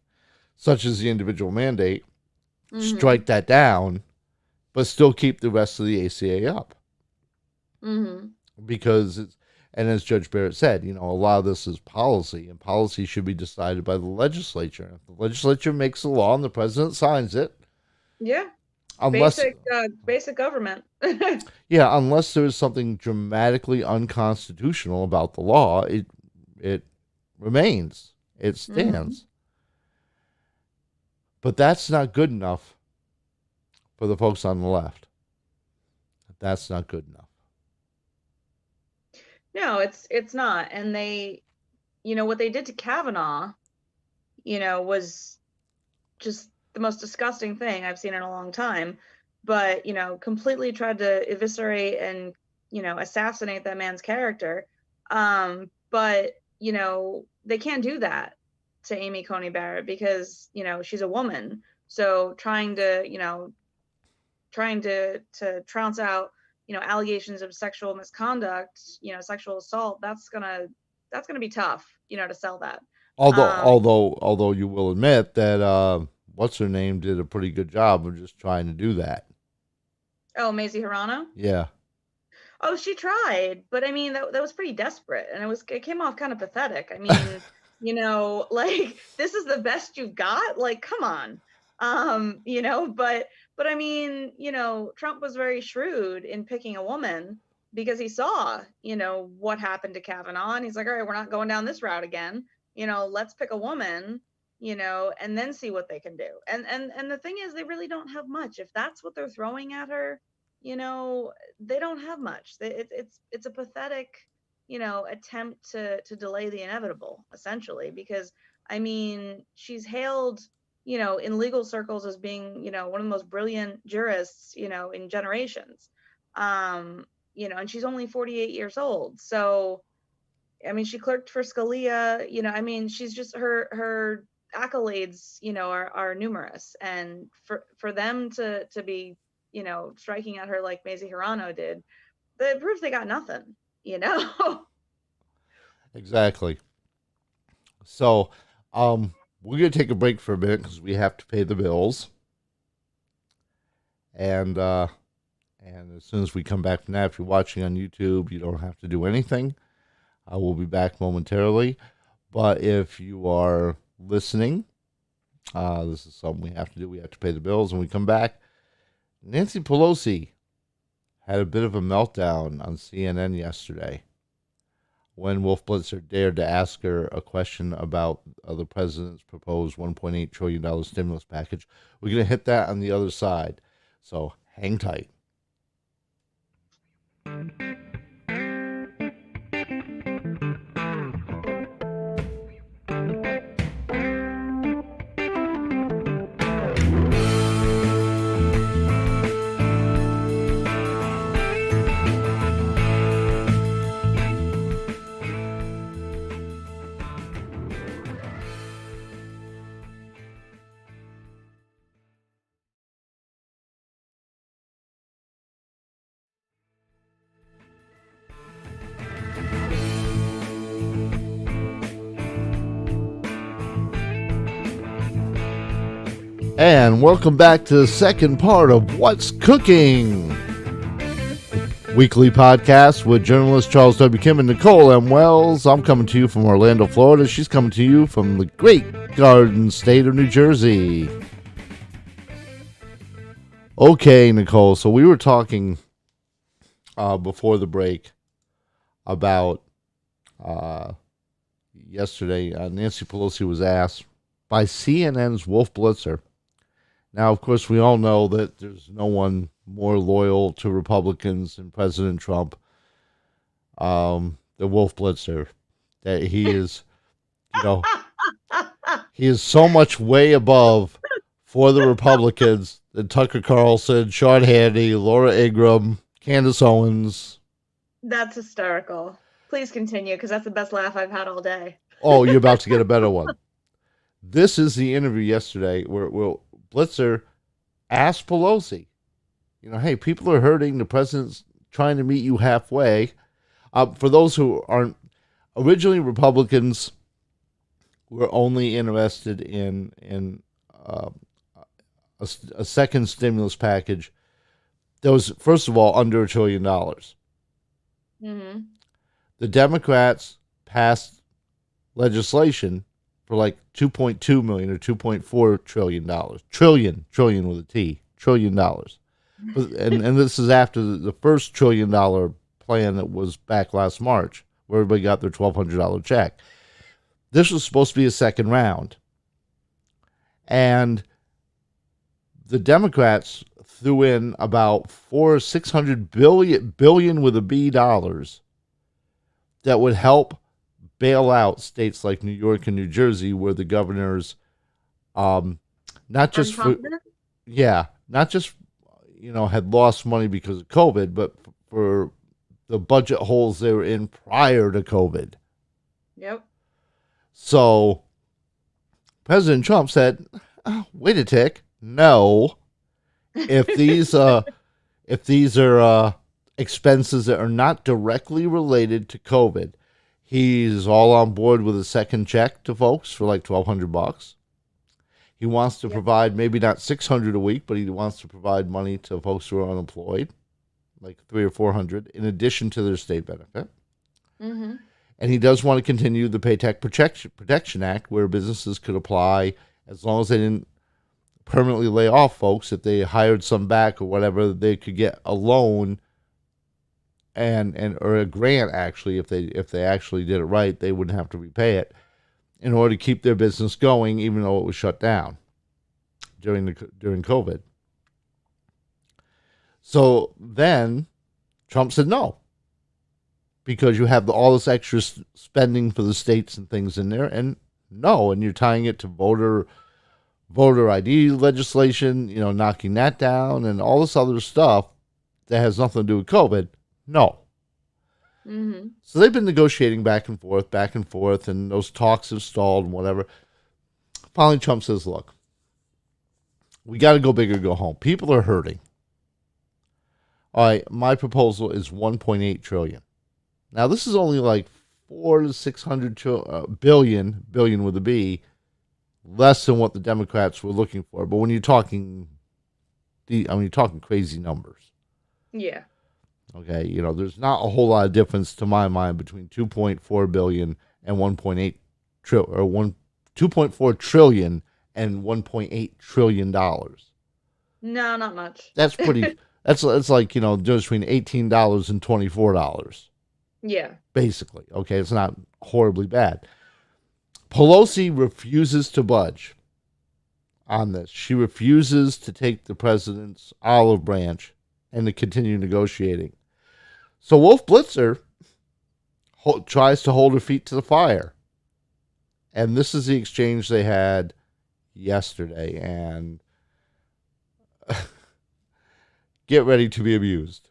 such as the individual mandate, strike that down, but still keep the rest of the ACA up. Because, and as Judge Barrett said, a lot of this is policy, and policy should be decided by the legislature. If the legislature makes a law and the president signs it, unless basic government. yeah, unless there is something dramatically unconstitutional about the law, it remains. It stands. But that's not good enough for the folks on the left. That's not good enough. No, it's not. And they, what they did to Kavanaugh, was just the most disgusting thing I've seen in a long time. But, completely tried to eviscerate and, assassinate that man's character. But, they can't do that to Amy Coney Barrett because, she's a woman. So trying to trounce out, allegations of sexual misconduct, sexual assault, that's gonna be tough, to sell that. Although you will admit that what's her name did a pretty good job of just trying to do that. Oh, Mazie Hirono? Yeah. Oh, she tried, but I mean that was pretty desperate, and it came off kind of pathetic. I mean, like, this is the best you've got? Like, come on. But I mean, Trump was very shrewd in picking a woman because he saw, what happened to Kavanaugh, and he's like, all right, we're not going down this route again. Let's pick a woman, and then see what they can do. And the thing is, they really don't have much. If that's what they're throwing at her, they don't have much. It's a pathetic, attempt to delay the inevitable, essentially, because I mean, she's hailed, in legal circles as being, one of the most brilliant jurists, in generations. And she's only 48 years old. So, I mean, she clerked for Scalia, I mean, she's just her accolades, are numerous. And for them to be, striking at her like Mazie Hirono did, it proves they got nothing, Exactly. So, we're going to take a break for a minute because we have to pay the bills. And as soon as we come back from that, if you're watching on YouTube, you don't have to do anything. I will be back momentarily. But if you are listening, this is something we have to do. We have to pay the bills. When we come back, Nancy Pelosi had a bit of a meltdown on CNN yesterday when Wolf Blitzer dared to ask her a question about the president's proposed $1.8 trillion stimulus package. We're going to hit that on the other side. So hang tight. And welcome back to the second part of What's Cooking? Weekly podcast with journalists Charles W. Kim and Nicole M. Wells. I'm coming to you from Orlando, Florida. She's coming to you from the great Garden State of New Jersey. Okay, Nicole, so we were talking before the break about yesterday. Nancy Pelosi was asked by CNN's Wolf Blitzer. Now, of course, we all know that there's no one more loyal to Republicans than President Trump, the Wolf Blitzer. That he is, he is so much way above for the Republicans than Tucker Carlson, Sean Hannity, Laura Ingraham, Candace Owens. That's hysterical. Please continue, because that's the best laugh I've had all day. Oh, you're about to get a better one. This is the interview yesterday where Blitzer asked Pelosi, hey, people are hurting. The president's trying to meet you halfway. For those who aren't, originally Republicans were only interested in a second stimulus package that was, first of all, under $1 trillion. Mm-hmm. The Democrats passed legislation for like $2.2 million or $2.4 trillion. Trillion with a T, trillion. And this is after the first $1 trillion plan that was back last March, where everybody got their $1,200 check. This was supposed to be a second round. And the Democrats threw in about $600 billion with a B dollars that would help bail out states like New York and New Jersey, where the governors, not just had lost money because of COVID, but for the budget holes they were in prior to COVID. Yep. So President Trump said, wait a tick, no. If these are expenses that are not directly related to COVID, he's all on board with a second check to folks for like $1,200. He wants to provide maybe not $600 a week, but he wants to provide money to folks who are unemployed, like $300 or $400, in addition to their state benefit. Mm-hmm. And he does want to continue the Paycheck Protection Act, where businesses could apply as long as they didn't permanently lay off folks. If they hired some back or whatever, they could get a loan or a grant. Actually, if they actually did it right, they wouldn't have to repay it in order to keep their business going, even though it was shut down during COVID. So then Trump said no, because you have all this extra spending for the states and things in there, and you're tying it to voter ID legislation, knocking that down, and all this other stuff that has nothing to do with COVID. No. Mm-hmm. So they've been negotiating back and forth, and those talks have stalled and whatever. Finally, Trump says, look, we got to go big or go home. People are hurting. All right, my proposal is $1.8 trillion. Now, this is only like $400 to $600 billion with a B, less than what the Democrats were looking for. But when you're talking crazy numbers. Yeah. Okay, there's not a whole lot of difference to my mind between 2.4 billion and 1.8 trillion, or 2.4 trillion and 1.8 trillion dollars. No, not much. That's pretty. that's like difference between $18 and $24. Yeah. Basically, okay, it's not horribly bad. Pelosi refuses to budge on this. She refuses to take the president's olive branch and to continue negotiating. So Wolf Blitzer tries to hold her feet to the fire. And this is the exchange they had yesterday. And get ready to be amused.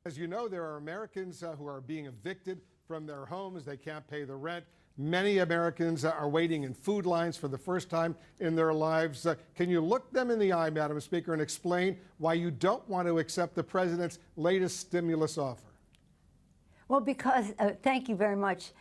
As you know, there are Americans who are being evicted from their homes. They can't pay the rent. Many Americans are waiting in food lines for the first time in their lives. Can you look them in the eye, Madam Speaker, and explain why you don't want to accept the president's latest stimulus offer? Well, because, thank you very much,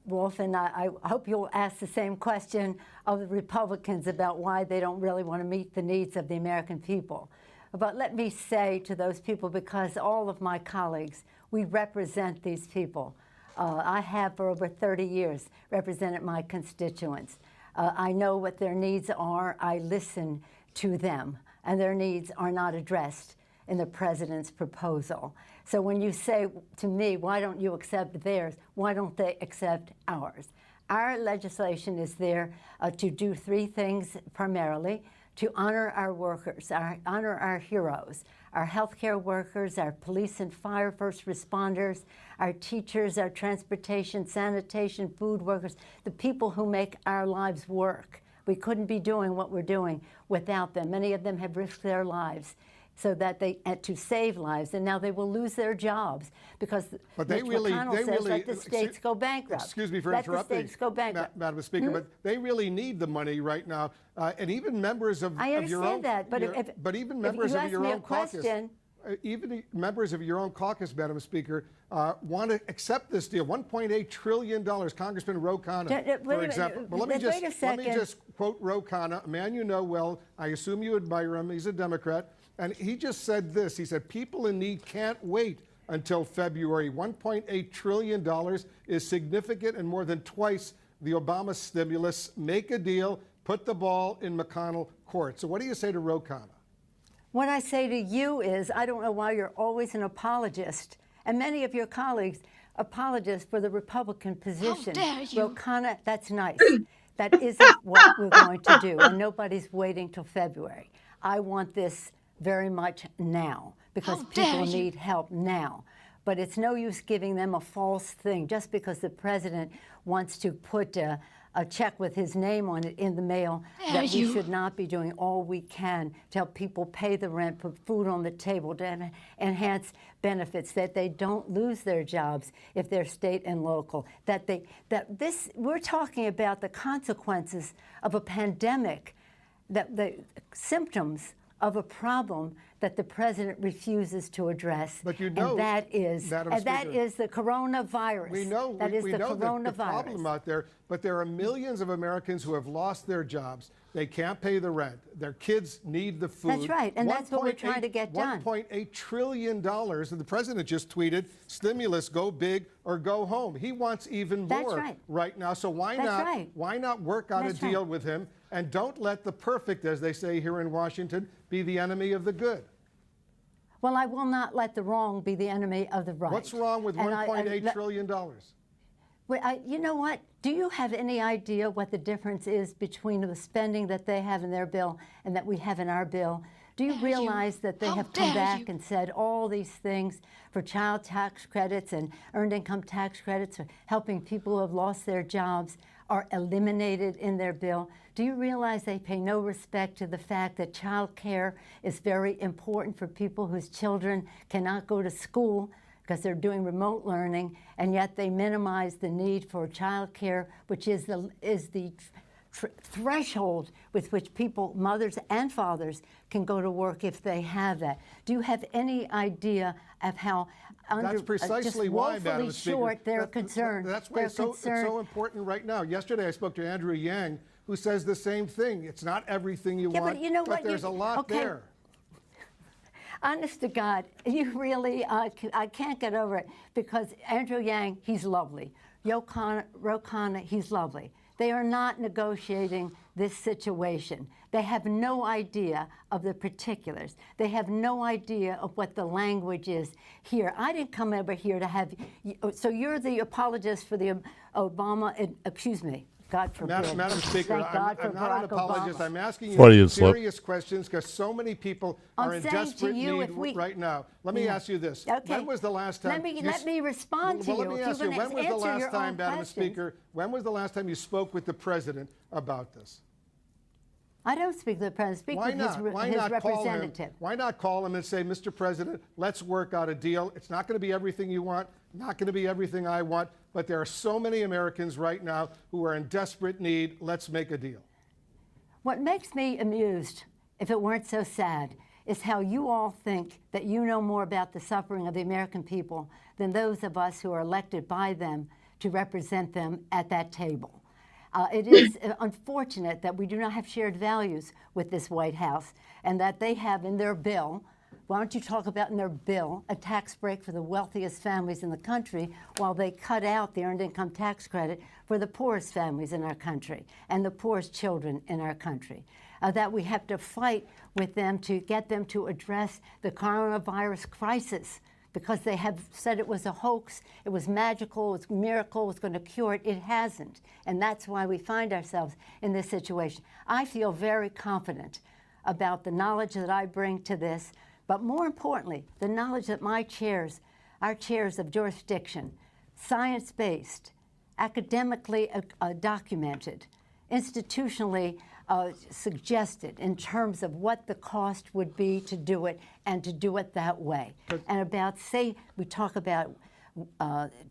Wolf, and I hope you'll ask the same question of the Republicans about why they don't really want to meet the needs of the American people. But let me say to those people, because all of my colleagues, we represent these people. I have for over 30 years represented my constituents. I know what their needs are. I listen to them, and their needs are not addressed in the president's proposal. So when you say to me, why don't you accept theirs? Why don't they accept ours? Our legislation is there to do three things primarily: to honor our workers, honor our heroes, our healthcare workers, our police and fire first responders, our teachers, our transportation, sanitation, food workers, the people who make our lives work. We couldn't be doing what we're doing without them. Many of them have risked their lives so that to save lives, and now they will lose their jobs because Mitch McConnell says let the states go bankrupt. Excuse me for interrupting, let the states go bankrupt. Madam Speaker, but they really need the money right now, and even members of I your own. understand that, but even members of your own caucus. Even members of your own caucus, Madam Speaker, want to accept this deal. $1.8 trillion. Congressman Ro Khanna, for example. But let me just quote Ro Khanna, a man you know well. I assume you admire him. He's a Democrat. And he just said this. He said, people in need can't wait until February. $1.8 trillion is significant and more than twice the Obama stimulus. Make a deal. put the ball in McConnell court. So what do you say to Ro Khanna? What I say to you is, I don't know why you're always an apologist, and many of your colleagues apologists for the Republican position. How dare you? Ro Khanna, that's nice. That isn't what we're going to do, and nobody's waiting till February. I want this very much now, because people need help now. But it's no use giving them a false thing just because the president wants to put a check with his name on it in the mail, that we should not be doing all we can to help people pay the rent, put food on the table, to enhance benefits, that they don't lose their jobs if they're state and local, we're talking about the consequences of a pandemic, the symptoms of a problem that the president refuses to address. But you know, and that is the coronavirus. We know that is we the know coronavirus. the problem out there, but there are millions of Americans who have lost their jobs. They can't pay the rent. Their kids need the food. That's right, and that's what we're trying to get done. $1.8 trillion, and the president just tweeted, stimulus, go big or go home. He wants even more right now, so why not work out a deal with him, and don't let the perfect, as they say here in Washington, be the enemy of the good. Well, I will not let the wrong be the enemy of the right. What's wrong with $1.8 trillion? Well, you know what? Do you have any idea what the difference is between the spending that they have in their bill and that we have in our bill? Do you realize that they have come back and said all these things for child tax credits and earned income tax credits, for helping people who have lost their jobs, are eliminated in their bill? Do you realize they pay no respect to the fact that child care is very important for people whose children cannot go to school because they're doing remote learning, and yet they minimize the need for child care, which is the threshold with which people, mothers and fathers, can go to work if they have that? Do you have any idea of how that's precisely why, Madam Speaker, short they're concerned? That's why it's so important right now. Yesterday I spoke to Andrew Yang, who says the same thing. It's not everything you want, but you know what? There's a lot there. Honest to God, you really, I can't get over it, because Andrew Yang, he's lovely. Ro Khanna, he's lovely. They are not negotiating this situation. They have no idea of the particulars. They have no idea of what the language is here. I didn't come over here to have, so you're the apologist for the Obama, excuse me. God forbid. Madam Speaker, I'm not an apologist. Obama. I'm asking you serious questions because so many people are in desperate need right now. Let me ask you this. Okay. When was the last time? Let me respond to you. Let me ask you, when was the last time, Madam Speaker, when was the last time you spoke with the president about this? I don't speak to the president. Speak with his representative. Why not call him and say, Mr. President, let's work out a deal. It's not going to be everything you want, not going to be everything I want, but there are so many Americans right now who are in desperate need. Let's make a deal. What makes me amused, if it weren't so sad, is how you all think that you know more about the suffering of the American people than those of us who are elected by them to represent them at that table. It is unfortunate that we do not have shared values with this White House, and that they have in their bill, why don't you talk about in their bill, a tax break for the wealthiest families in the country, while they cut out the earned income tax credit for the poorest families in our country and the poorest children in our country. That we have to fight with them to get them to address the coronavirus crisis, because they have said it was a hoax, it was magical, it was a miracle, it was going to cure it. It hasn't. And that's why we find ourselves in this situation. I feel very confident about the knowledge that I bring to this, but more importantly, the knowledge that my chairs, our chairs of jurisdiction, science-based, academically documented, institutionally suggested in terms of what the cost would be to do it, and to do it that way. And about, we talk about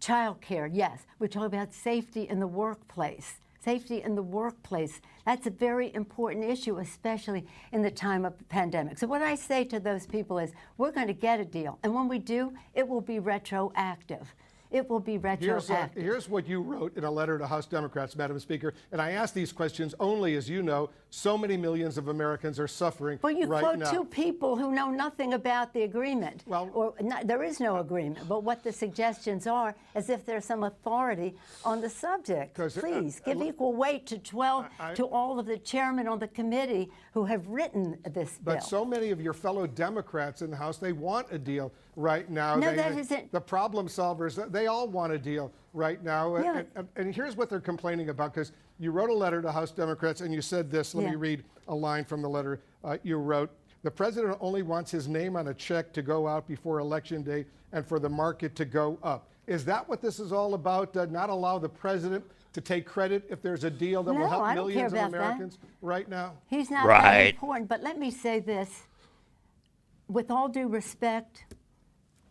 child care, yes. We talk about safety in the workplace. Safety in the workplace, that's a very important issue, especially in the time of the pandemic. So what I say to those people is, we're going to get a deal. And when we do, it will be retroactive. it will be retroactive. Here's what you wrote in a letter to House Democrats, Madam Speaker, and I ask these questions only, as you know, so many millions of Americans are suffering right now. But you quote two people who know nothing about the agreement. There is no agreement, but what the suggestions are, as if there's some authority on the subject. Please, give equal weight to all of the chairmen on the committee who have written this bill. But so many of your fellow Democrats in the House, they want a deal right now. No, that isn't. The problem solvers, they all want a deal right now. Yeah. And here's what they're complaining about, because you wrote a letter to House Democrats and you said this. Let me read a line from the letter you wrote. The president only wants his name on a check to go out before Election Day and for the market to go up. Is that what this is all about? Not allow the president to take credit if there's a deal that will help millions of Americans right now? He's not that important. But let me say this. With all due respect,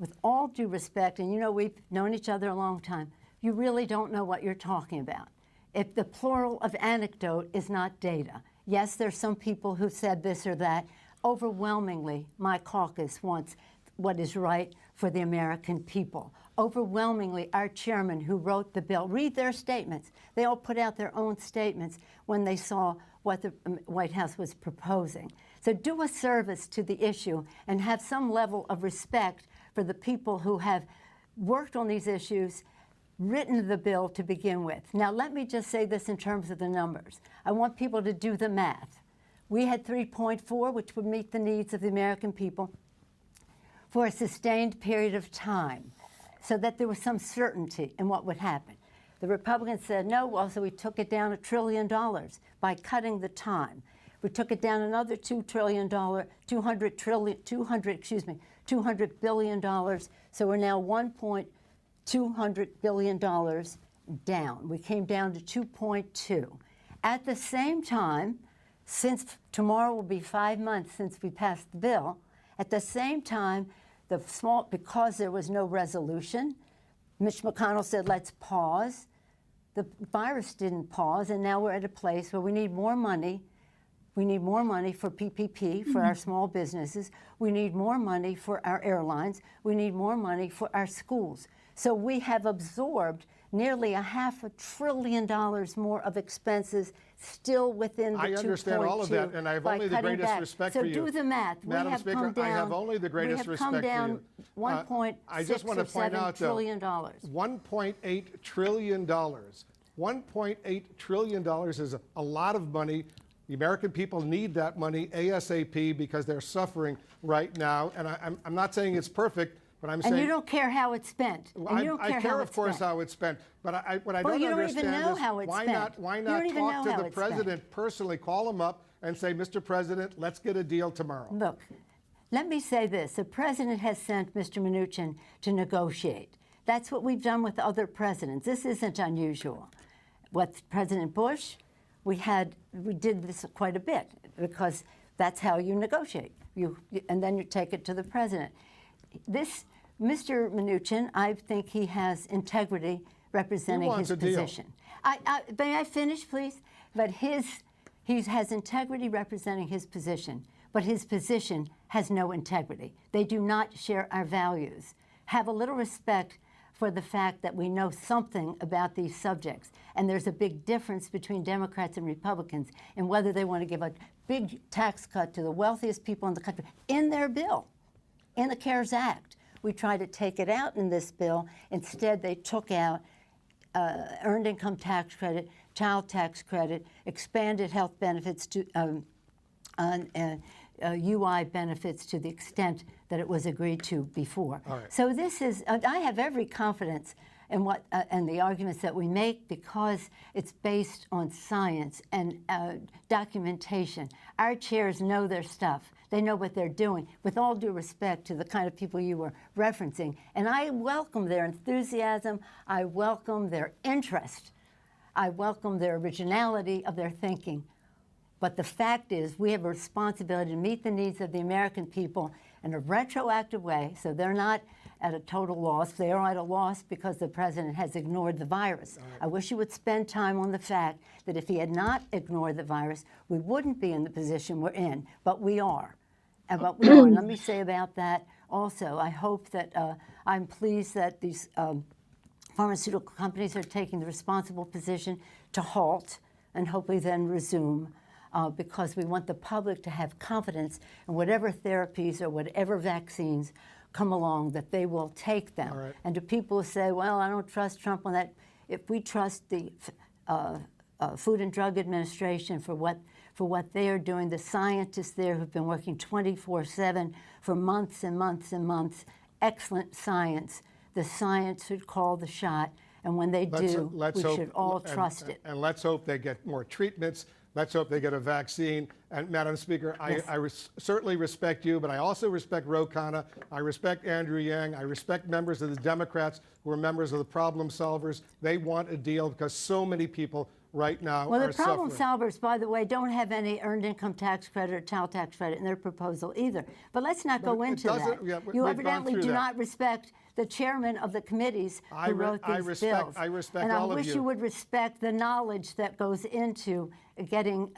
and you know we've known each other a long time, you really don't know what you're talking about. If the plural of anecdote is not data. Yes, there's some people who said this or that. Overwhelmingly, my caucus wants what is right for the American people. Overwhelmingly, our chairman who wrote the bill, read their statements. They all put out their own statements when they saw what the White House was proposing. So do a service to the issue and have some level of respect for the people who have worked on these issues, written the bill to begin with. Now, let me just say this in terms of the numbers. I want people to do the math. We had 3.4, which would meet the needs of the American people for a sustained period of time, so that there was some certainty in what would happen. The Republicans said no, well, so we took it down $1 trillion by cutting the time. We took it down another $200 billion. So we're now $1.200 billion down. We came down to 2.2. At the same time, since tomorrow will be 5 months since we passed the bill, at the same time, because there was no resolution, Mitch McConnell said, let's pause. The virus didn't pause, and now we're at a place where we need more money. We need more money for PPP, for our small businesses. We need more money for our airlines. We need more money for our schools. So we have absorbed nearly $500 billion more of expenses still within the 2.2. I understand all of that, and I have only the greatest respect for you. So do the math. Madam Speaker, I have only the greatest respect for you. We have come down $1.6 trillion. $1.8 trillion. $1.8 trillion is a lot of money. The American people need that money ASAP because they're suffering right now. And I'm not saying it's perfect, but I'm saying... And you don't care how it's spent. I care, of course, how it's spent. But what I don't understand is why not talk to the president personally, call him up and say, Mr. President, let's get a deal tomorrow. Look, let me say this. The president has sent Mr. Mnuchin to negotiate. That's what we've done with other presidents. This isn't unusual. With President Bush, we did this quite a bit because that's how you negotiate. And then you take it to the president. This Mr. Mnuchin, I think he has integrity representing his position. May I finish, please? But he has integrity representing his position, but his position has no integrity. They do not share our values. Have a little respect for the fact that we know something about these subjects. And there's a big difference between Democrats and Republicans in whether they want to give a big tax cut to the wealthiest people in the country in their bill, in the CARES Act. We tried to take it out in this bill. Instead, they took out earned income tax credit, child tax credit, expanded health benefits to UI benefits to the extent that it was agreed to before. Right. So this is, I have every confidence in what and the arguments that we make because it's based on science and documentation. Our chairs know their stuff. They know what they're doing, with all due respect to the kind of people you were referencing. And I welcome their enthusiasm. I welcome their interest. I welcome their originality of their thinking. But the fact is, we have a responsibility to meet the needs of the American people in a retroactive way, so they're not at a total loss. They are at a loss because the president has ignored the virus. I wish he would spend time on the fact that if he had not ignored the virus, we wouldn't be in the position we're in, but we are. And let me say about that also, I hope that I'm pleased that these pharmaceutical companies are taking the responsible position to halt and hopefully then resume, because we want the public to have confidence in whatever therapies or whatever vaccines come along, that they will take them. Right. And to people who say, well, I don't trust Trump on that, if we trust the Food and Drug Administration for what they are doing, the scientists there who've been working 24/7 for months and months and months, excellent science. The science should call the shot, and when they do, we should all trust it. And let's hope they get more treatments. Let's hope they get a vaccine. And Madam Speaker, Yes. I certainly respect you, but I also respect Ro Khanna. I respect Andrew Yang. I respect members of the Democrats who are members of the problem solvers. They want a deal because so many people right now Well, are the problem suffering. solvers, by the way, don't have any earned income tax credit or child tax credit in their proposal either. But let's not go it into doesn't- that. yeah, You we've gone evidently through do that. not respect the chairman of the committees who wrote these bills. I respect and all I of wish you. you would respect the knowledge that goes into getting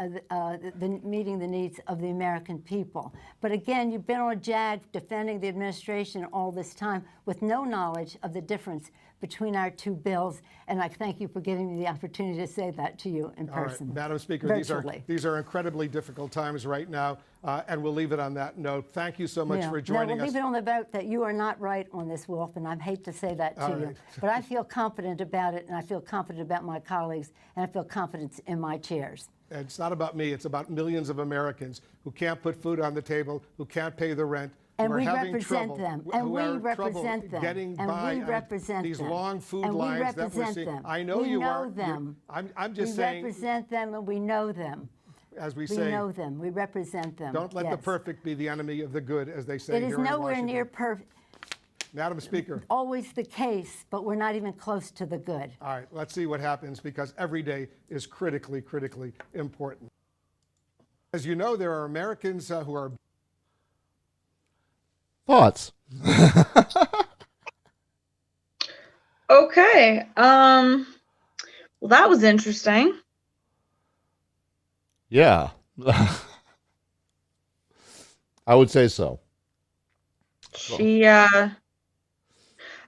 meeting the needs of the American people. But again, you've been on a jag defending the administration all this time with no knowledge of the difference between our two bills, and I thank you for giving me the opportunity to say that to you in All right, person. Madam Speaker, virtually. these are incredibly difficult times right now, and we'll leave it on that note. Thank you so much for joining we'll us. leave it on the vote that you are not right on this, Wolf, and I hate to say that to All you. right. But I feel confident about it, and I feel confident about my colleagues, and I feel confidence in my chairs. And it's not about me, it's about millions of Americans who can't put food on the table, who can't pay the rent, And who are we having represent trouble, them, who and we are represent trouble them, getting and by we on represent these them, long food and we lines that we're represent seeing. them. I know We you know are. them. I'm just We saying, represent them, and we know them. as we We say, know them. We represent them. don't let the Yes. perfect be the enemy of the good, as they say It is here in nowhere Washington. near perfect. Madam Speaker. Always the case, but we're not even close to the good. All right, let's see what happens, because every day is critically, critically important. As you know, there are Americans who are... Thoughts? Okay. Well, that was interesting. Yeah. I would say so.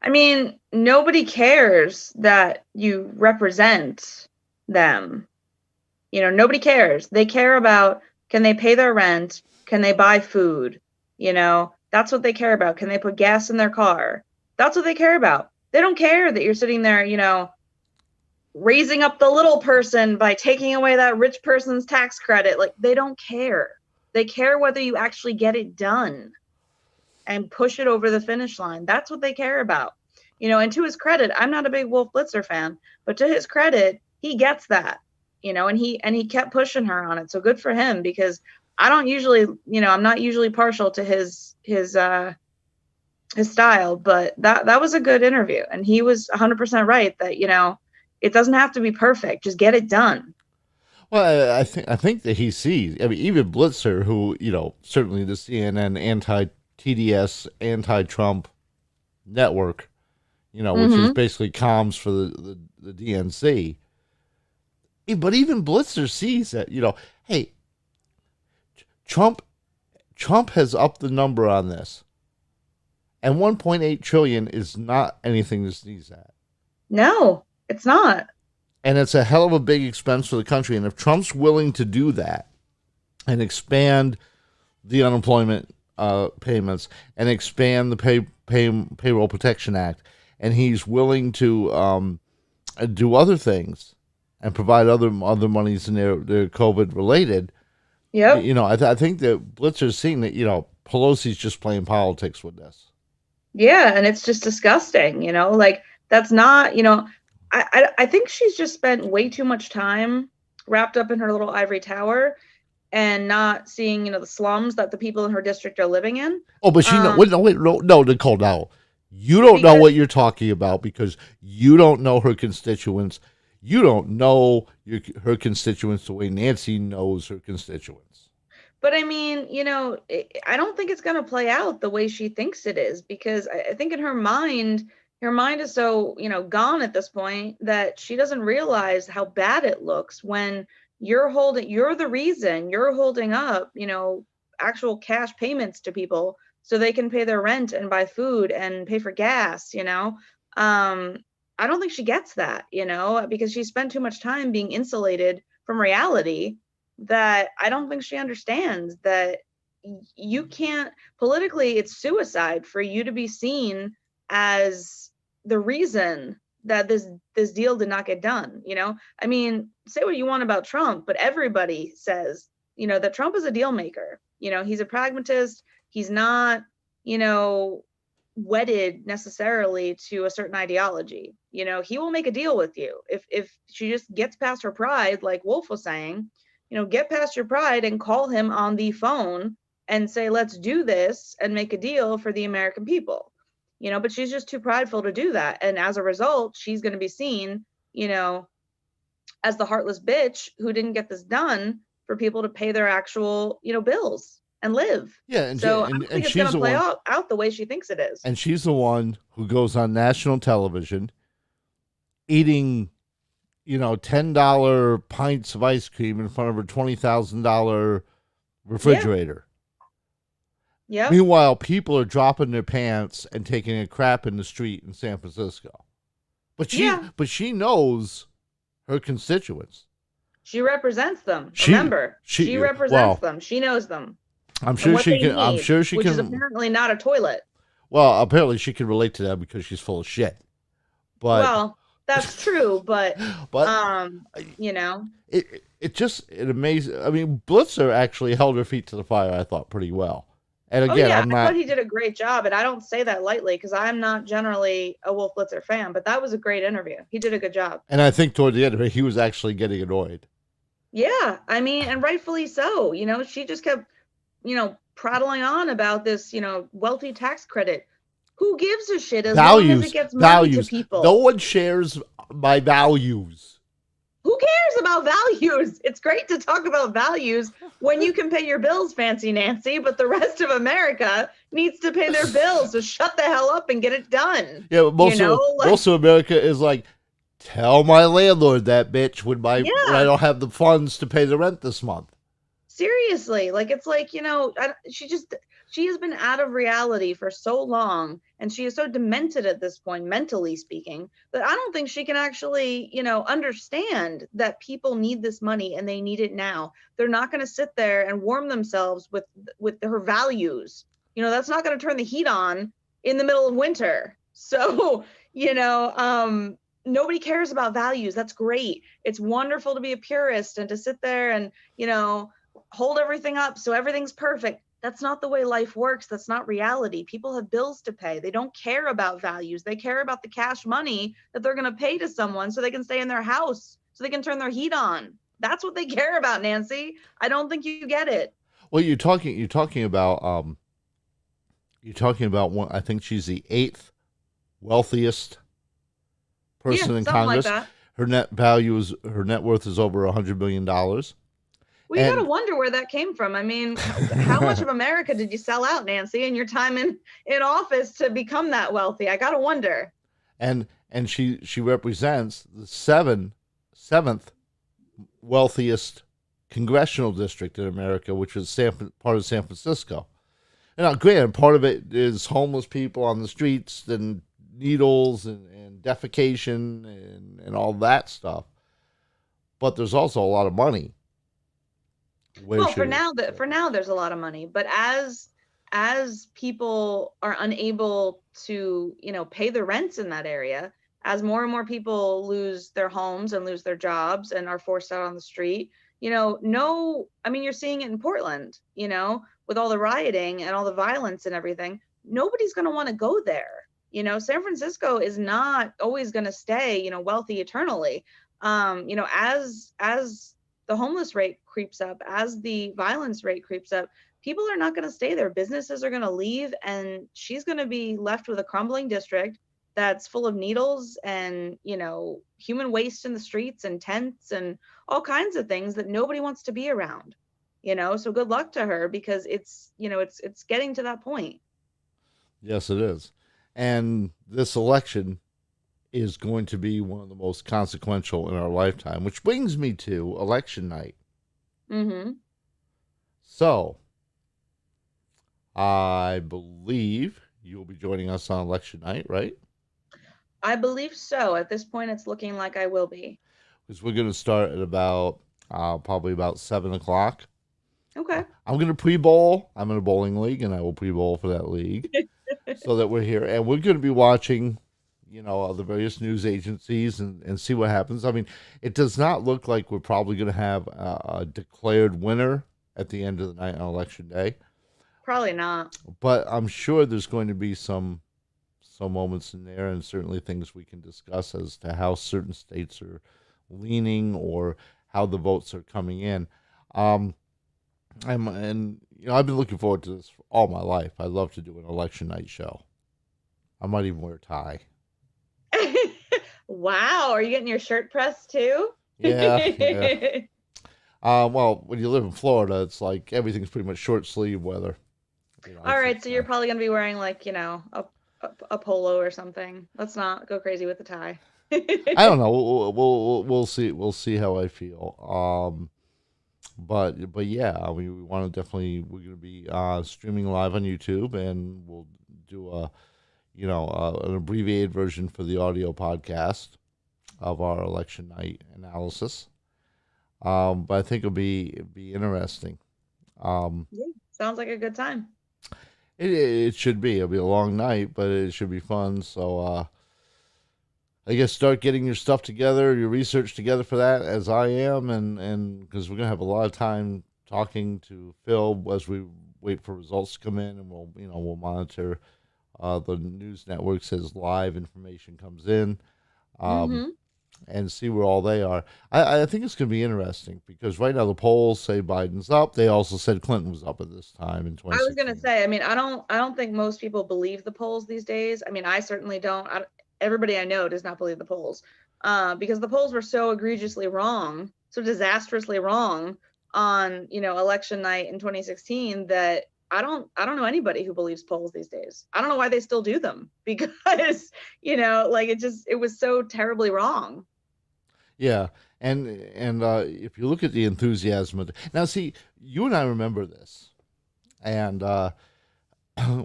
I mean, nobody cares that you represent them. You know, nobody cares. They care about, can they pay their rent? Can they buy food? You know, that's what they care about. Can they put gas in their car? That's what they care about. They don't care that you're sitting there, you know, raising up the little person by taking away that rich person's tax credit. Like, they don't care. They care whether you actually get it done and push it over the finish line. That's what they care about. You know, and to his credit, I'm not a big Wolf Blitzer fan, but to his credit, he gets that, you know, and he kept pushing her on it. So good for him, because I don't usually, you know, I'm not usually partial to his style, but that was a good interview. And he was 100% right that, you know, it doesn't have to be perfect. Just get it done. Well, I think that he sees. I mean, even Blitzer, who, you know, certainly the CNN anti-TDS, anti-Trump network, you know, which is basically comms for the DNC. But even Blitzer sees that, you know, hey, Trump has upped the number on this, and 1.8 trillion is not anything to sneeze at. No, it's not. And it's a hell of a big expense for the country. And if Trump's willing to do that and expand the unemployment payments and expand the Payroll Protection Act, and he's willing to do other things and provide other monies in their COVID related, Yep. you know, I think that Blitzer's seeing that, you know, Pelosi's just playing politics with this. Yeah, and it's just disgusting, you know, like, that's not, you know, I think she's just spent way too much time wrapped up in her little ivory tower and not seeing, you know, the slums that the people in her district are living in. Oh, but she no, Nicole, no. You don't know what you're talking about, because you don't know her constituents. You don't know her constituents the way Nancy knows her constituents. But I mean, you know, I don't think it's going to play out the way she thinks it is, because I think in her mind is so, you know, gone at this point that she doesn't realize how bad it looks when you're the reason you're holding up, you know, actual cash payments to people so they can pay their rent and buy food and pay for gas, you know. I don't think she gets that, because she spent too much time being insulated from reality, that I don't think she understands that you can't, politically, it's suicide for you to be seen as the reason that this deal did not get done. I mean, say what you want about Trump, but everybody says, that Trump is a deal maker. He's a pragmatist. He's not, wedded necessarily to a certain ideology. He will make a deal with you if she just gets past her pride, like Wolf was saying. Get past your pride and call him on the phone and say, let's do this and make a deal for the American people. But she's just too prideful to do that, and as a result, she's going to be seen, as the heartless bitch who didn't get this done for people to pay their actual, so and live. Yeah, and so I don't think it's going to play out the way she thinks it is. And she's the one who goes on national television eating, $10 pints of ice cream in front of her $20,000 refrigerator. Yeah. Meanwhile, people are dropping their pants and taking a crap in the street in San Francisco. But she knows her constituents. She represents them. Remember, she represents them. She knows them. I'm sure she can. Which is apparently not a toilet. Well, apparently she can relate to that because she's full of shit. But that's true. But it amazes. I mean, Blitzer actually held her feet to the fire, I thought, pretty well. And again, I thought he did a great job, and I don't say that lightly because I'm not generally a Wolf Blitzer fan, but that was a great interview. He did a good job. And I think toward the end of it, he was actually getting annoyed. Yeah, I mean, and rightfully so. She just kept, prattling on about this, wealthy tax credit. Who gives a shit as long as it gets money to people? No one shares my values. Who cares about values? It's great to talk about values when you can pay your bills, Fancy Nancy, but the rest of America needs to pay their bills. So shut the hell up and get it done. Yeah, but most of America is like, tell my landlord that bitch when I don't have the funds to pay the rent this month. Seriously, it's like, she has been out of reality for so long, and she is so demented at this point, mentally speaking, that I don't think she can actually, understand that people need this money and they need it now. They're not going to sit there and warm themselves with her values. That's not going to turn the heat on in the middle of winter. So, nobody cares about values. That's great. It's wonderful to be a purist and to sit there and, hold everything up so everything's perfect. That's not the way life works. That's not reality. People have bills to pay. They don't care about values. They care about the cash money that they're going to pay to someone so they can stay in their house, so they can turn their heat on. That's what they care about, Nancy. I don't think you get it. Well, you're talking about one. I think she's the 8th wealthiest person in Congress. Like that. Her net worth is over $100 million. Well, you gotta wonder where that came from. I mean, how much of America did you sell out, Nancy, in your time in office to become that wealthy? I gotta wonder. And she represents the seventh wealthiest congressional district in America, which is part of San Francisco. And now, granted, part of it is homeless people on the streets and needles and defecation and all that stuff. But there's also a lot of money. Well, for now, there's a lot of money, but as people are unable to, pay the rents in that area, as more and more people lose their homes and lose their jobs and are forced out on the street, you're seeing it in Portland, with all the rioting and all the violence and everything. Nobody's going to want to go there. San Francisco is not always going to stay, wealthy eternally. As the homeless rate creeps up, as the violence rate creeps up, people are not going to stay there. Businesses are going to leave, and she's going to be left with a crumbling district that's full of needles and, human waste in the streets and tents and all kinds of things that nobody wants to be around, so good luck to her, because it's getting to that point. Yes, it is. And this election is going to be one of the most consequential in our lifetime, which brings me to election night. Mm-hmm. So, I believe you'll be joining us on election night, right? I believe so. At this point, it's looking like I will be. Because we're going to start at about probably about 7 o'clock. Okay. I'm going to pre-bowl. I'm in a bowling league, and I will pre-bowl for that league so that we're here. And we're going to be watching, the various news agencies and see what happens. I mean, it does not look like we're probably going to have a declared winner at the end of the night on Election Day. Probably not. But I'm sure there's going to be some moments in there, and certainly things we can discuss as to how certain states are leaning or how the votes are coming in. I've been looking forward to this for all my life. I love to do an election night show. I might even wear a tie. Wow, are you getting your shirt pressed too? Yeah. Well, when you live in Florida, it's like everything's pretty much short sleeve weather. All right, so you're probably gonna be wearing like a polo or something. Let's not go crazy with the tie. I don't know. We'll see. We'll see how I feel. But yeah, I mean, we want to definitely. We're going to be streaming live on YouTube, and we'll do an abbreviated version for the audio podcast of our election night analysis. But I think it'll be interesting. Yeah, sounds like a good time. It should be. It'll be a long night, but it should be fun. So I guess start getting your stuff together, your research together for that, as I am, and because we're gonna have a lot of time talking to Phil as we wait for results to come in, and we'll monitor the news networks as live information comes in, and see where all they are. I think it's gonna be interesting because right now the polls say Biden's up. They also said Clinton was up at this time in 2016. I was gonna say, I mean, I don't think most people believe the polls these days. I mean, I certainly don't. Everybody I know does not believe the polls because the polls were so egregiously wrong, so disastrously wrong on, election night in 2016 that I don't know anybody who believes polls these days. I don't know why they still do them because, it was so terribly wrong. Yeah. And if you look at the enthusiasm now, see, you and I remember this, and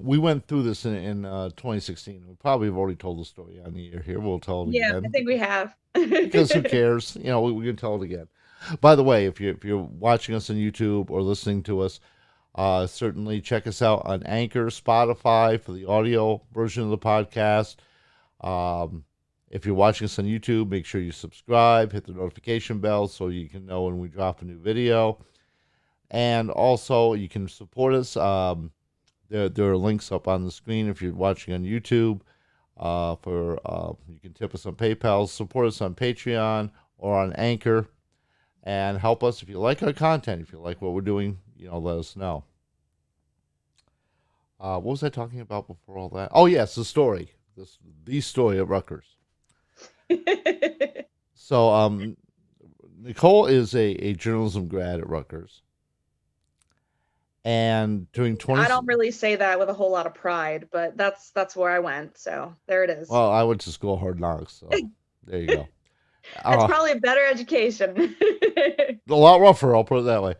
we went through this in 2016. We probably have already told the story on the air here. We'll tell it again. Yeah, I think we have. Because who cares? We can tell it again. By the way, if you're watching us on YouTube or listening to us, certainly check us out on Anchor, Spotify for the audio version of the podcast. If you're watching us on YouTube, make sure you subscribe, hit the notification bell so you can know when we drop a new video. And also, you can support us. There are links up on the screen if you're watching on YouTube. You can tip us on PayPal, support us on Patreon or on Anchor, and help us if you like our content. If you like what we're doing, let us know. What was I talking about before all that? Oh yes, the story. The story at Rutgers. So Nicole is a journalism grad at Rutgers. And during I don't really say that with a whole lot of pride, but that's where I went. So there it is. Well, I went to school Hard Knocks, so there you go. That's probably a better education. A lot rougher, I'll put it that way.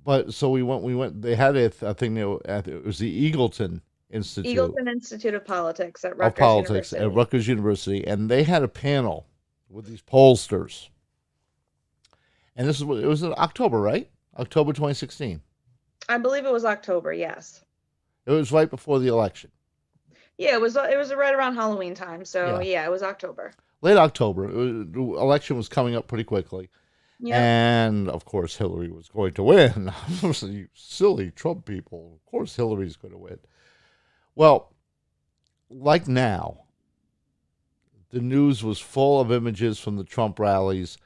But so we went. They had a thing. It was the Eagleton Institute. Eagleton Institute of Politics at Rutgers University, and they had a panel with these pollsters. And it was in October, right? October 2016. I believe it was October, yes. It was right before the election. Yeah, it was right around Halloween time. So yeah it was October. Late October. The election was coming up pretty quickly. Yep. And of course Hillary was going to win. You silly Trump people. Of course Hillary's going to win. Well, like now, the news was full of images from the Trump rallies.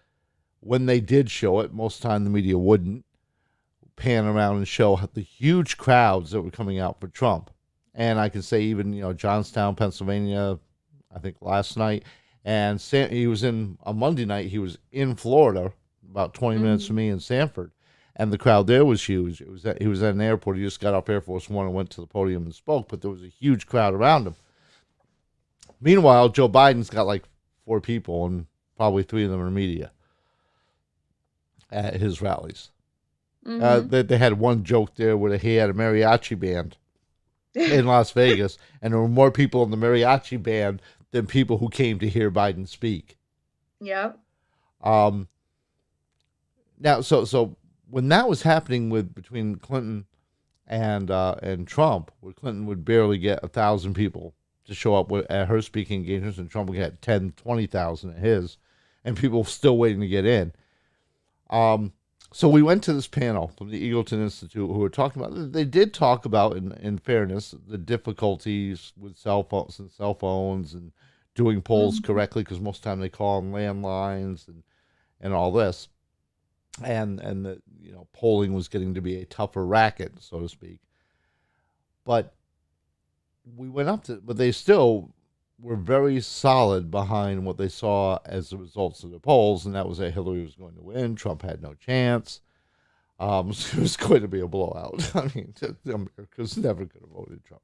When they did show it, most of the time the media wouldn't pan around and show the huge crowds that were coming out for Trump. And I can say even, Johnstown, Pennsylvania, I think last night. And he was on Monday night, he was in Florida, about 20 minutes from me in Sanford. And the crowd there was huge. He was at an airport. He just got off Air Force One and went to the podium and spoke, but there was a huge crowd around him. Meanwhile, Joe Biden's got like 4 people, and probably 3 of them are media at his rallies. They had one joke there where he had a mariachi band in Las Vegas, and there were more people in the mariachi band than people who came to hear Biden speak. Yep. Now, so when that was happening between Clinton and Trump, where Clinton would barely get 1,000 people to show up at her speaking engagements, and Trump would get 10, 20,000 at his, and people still waiting to get in. So we went to this panel from the Eagleton Institute who were talking about, they did talk about, in fairness, the difficulties with cell phones and doing polls correctly, because most of the time they call on landlines and all this. And that, polling was getting to be a tougher racket, so to speak. But we went but they still were very solid behind what they saw as the results of the polls, and that was that Hillary was going to win. Trump had no chance. It was going to be a blowout. I mean, America's never going to vote in Trump.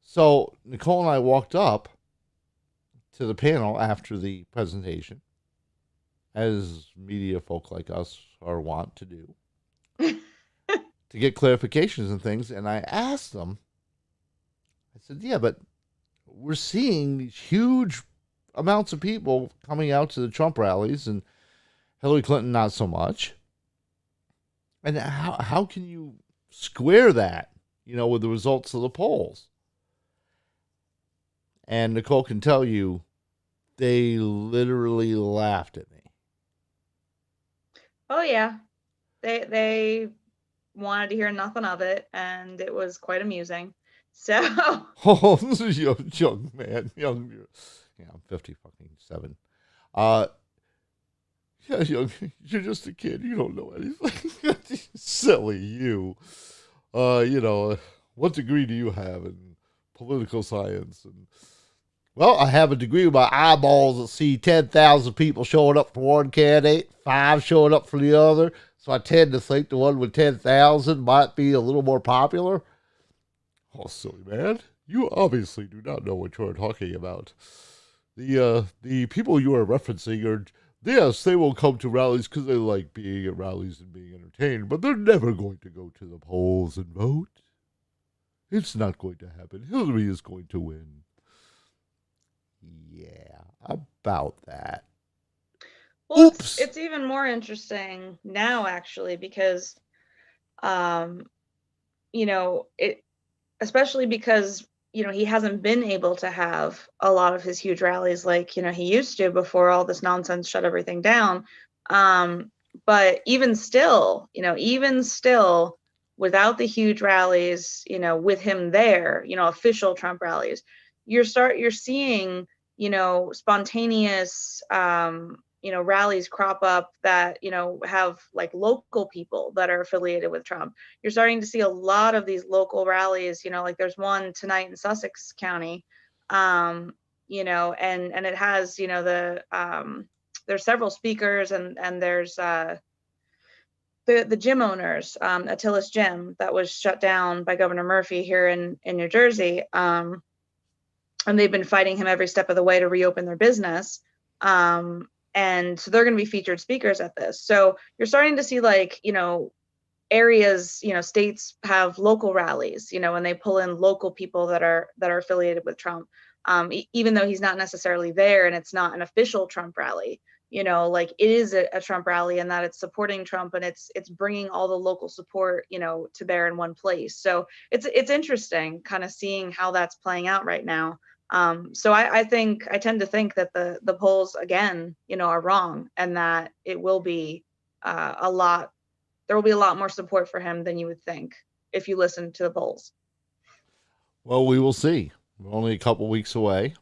So Nicole and I walked up to the panel after the presentation, as media folk like us are wont to do, to get clarifications and things. And I asked them, I said, yeah, but we're seeing these huge amounts of people coming out to the Trump rallies and Hillary Clinton not so much. And how can you square that, with the results of the polls? And Nicole can tell you, they literally laughed at me. Oh yeah, they wanted to hear nothing of it, and it was quite amusing. So. Oh, young man, I'm 57. Yeah, you're just a kid. You don't know anything. Silly you. What degree do you have in political science? And well, I have a degree with my eyeballs that see 10,000 people showing up for one candidate, 5 showing up for the other. So I tend to think the one with 10,000 might be a little more popular. Oh, silly man. You obviously do not know what you're talking about. The people you are referencing are, yes, they will come to rallies because they like being at rallies and being entertained, but they're never going to go to the polls and vote. It's not going to happen. Hillary is going to win. Yeah, about that. Well, Oops. It's even more interesting now, actually, because, especially because, he hasn't been able to have a lot of his huge rallies like, he used to before all this nonsense shut everything down. But even still, without the huge rallies, with him there, official Trump rallies, you're seeing, spontaneous, rallies crop up that, have like local people that are affiliated with Trump. You're starting to see a lot of these local rallies, like there's one tonight in Sussex County, and it has, there's several speakers and there's, the gym owners, Attila's Gym that was shut down by Governor Murphy here in New Jersey. And they've been fighting him every step of the way to reopen their business. And so they're going to be featured speakers at this. So you're starting to see areas, states have local rallies, and they pull in local people that are affiliated with Trump. Even though he's not necessarily there and it's not an official Trump rally, it is a Trump rally and that it's supporting Trump and it's bringing all the local support, to bear in one place. So it's interesting kind of seeing how that's playing out right now. So I tend to think that the polls again, are wrong and that it will be there will be a lot more support for him than you would think if you listen to the polls. Well, we will see. We're only a couple weeks away.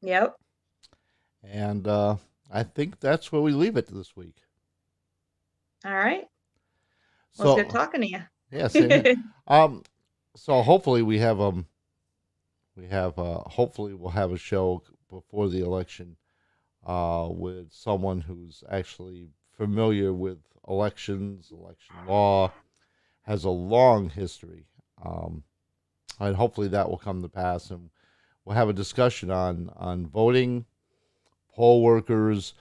Yep. And I think that's where we leave it this week. All right. Well, it's good talking to you. Yeah. Same here. So hopefully hopefully we'll have a show before the election with someone who's actually familiar with elections, election law, has a long history. And hopefully that will come to pass, and we'll have a discussion on voting, poll workers,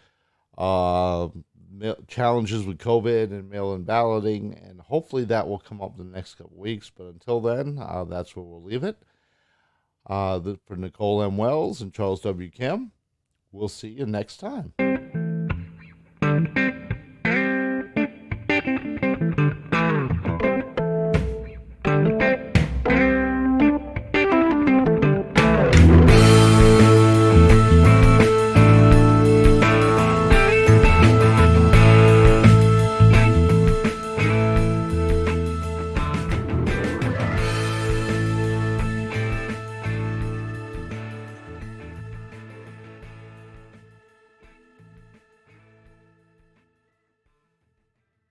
challenges with COVID and mail-in balloting, and hopefully that will come up in the next couple weeks. But until then, that's where we'll leave it. For Nicole M. Wells and Charles W. Kim, we'll see you next time.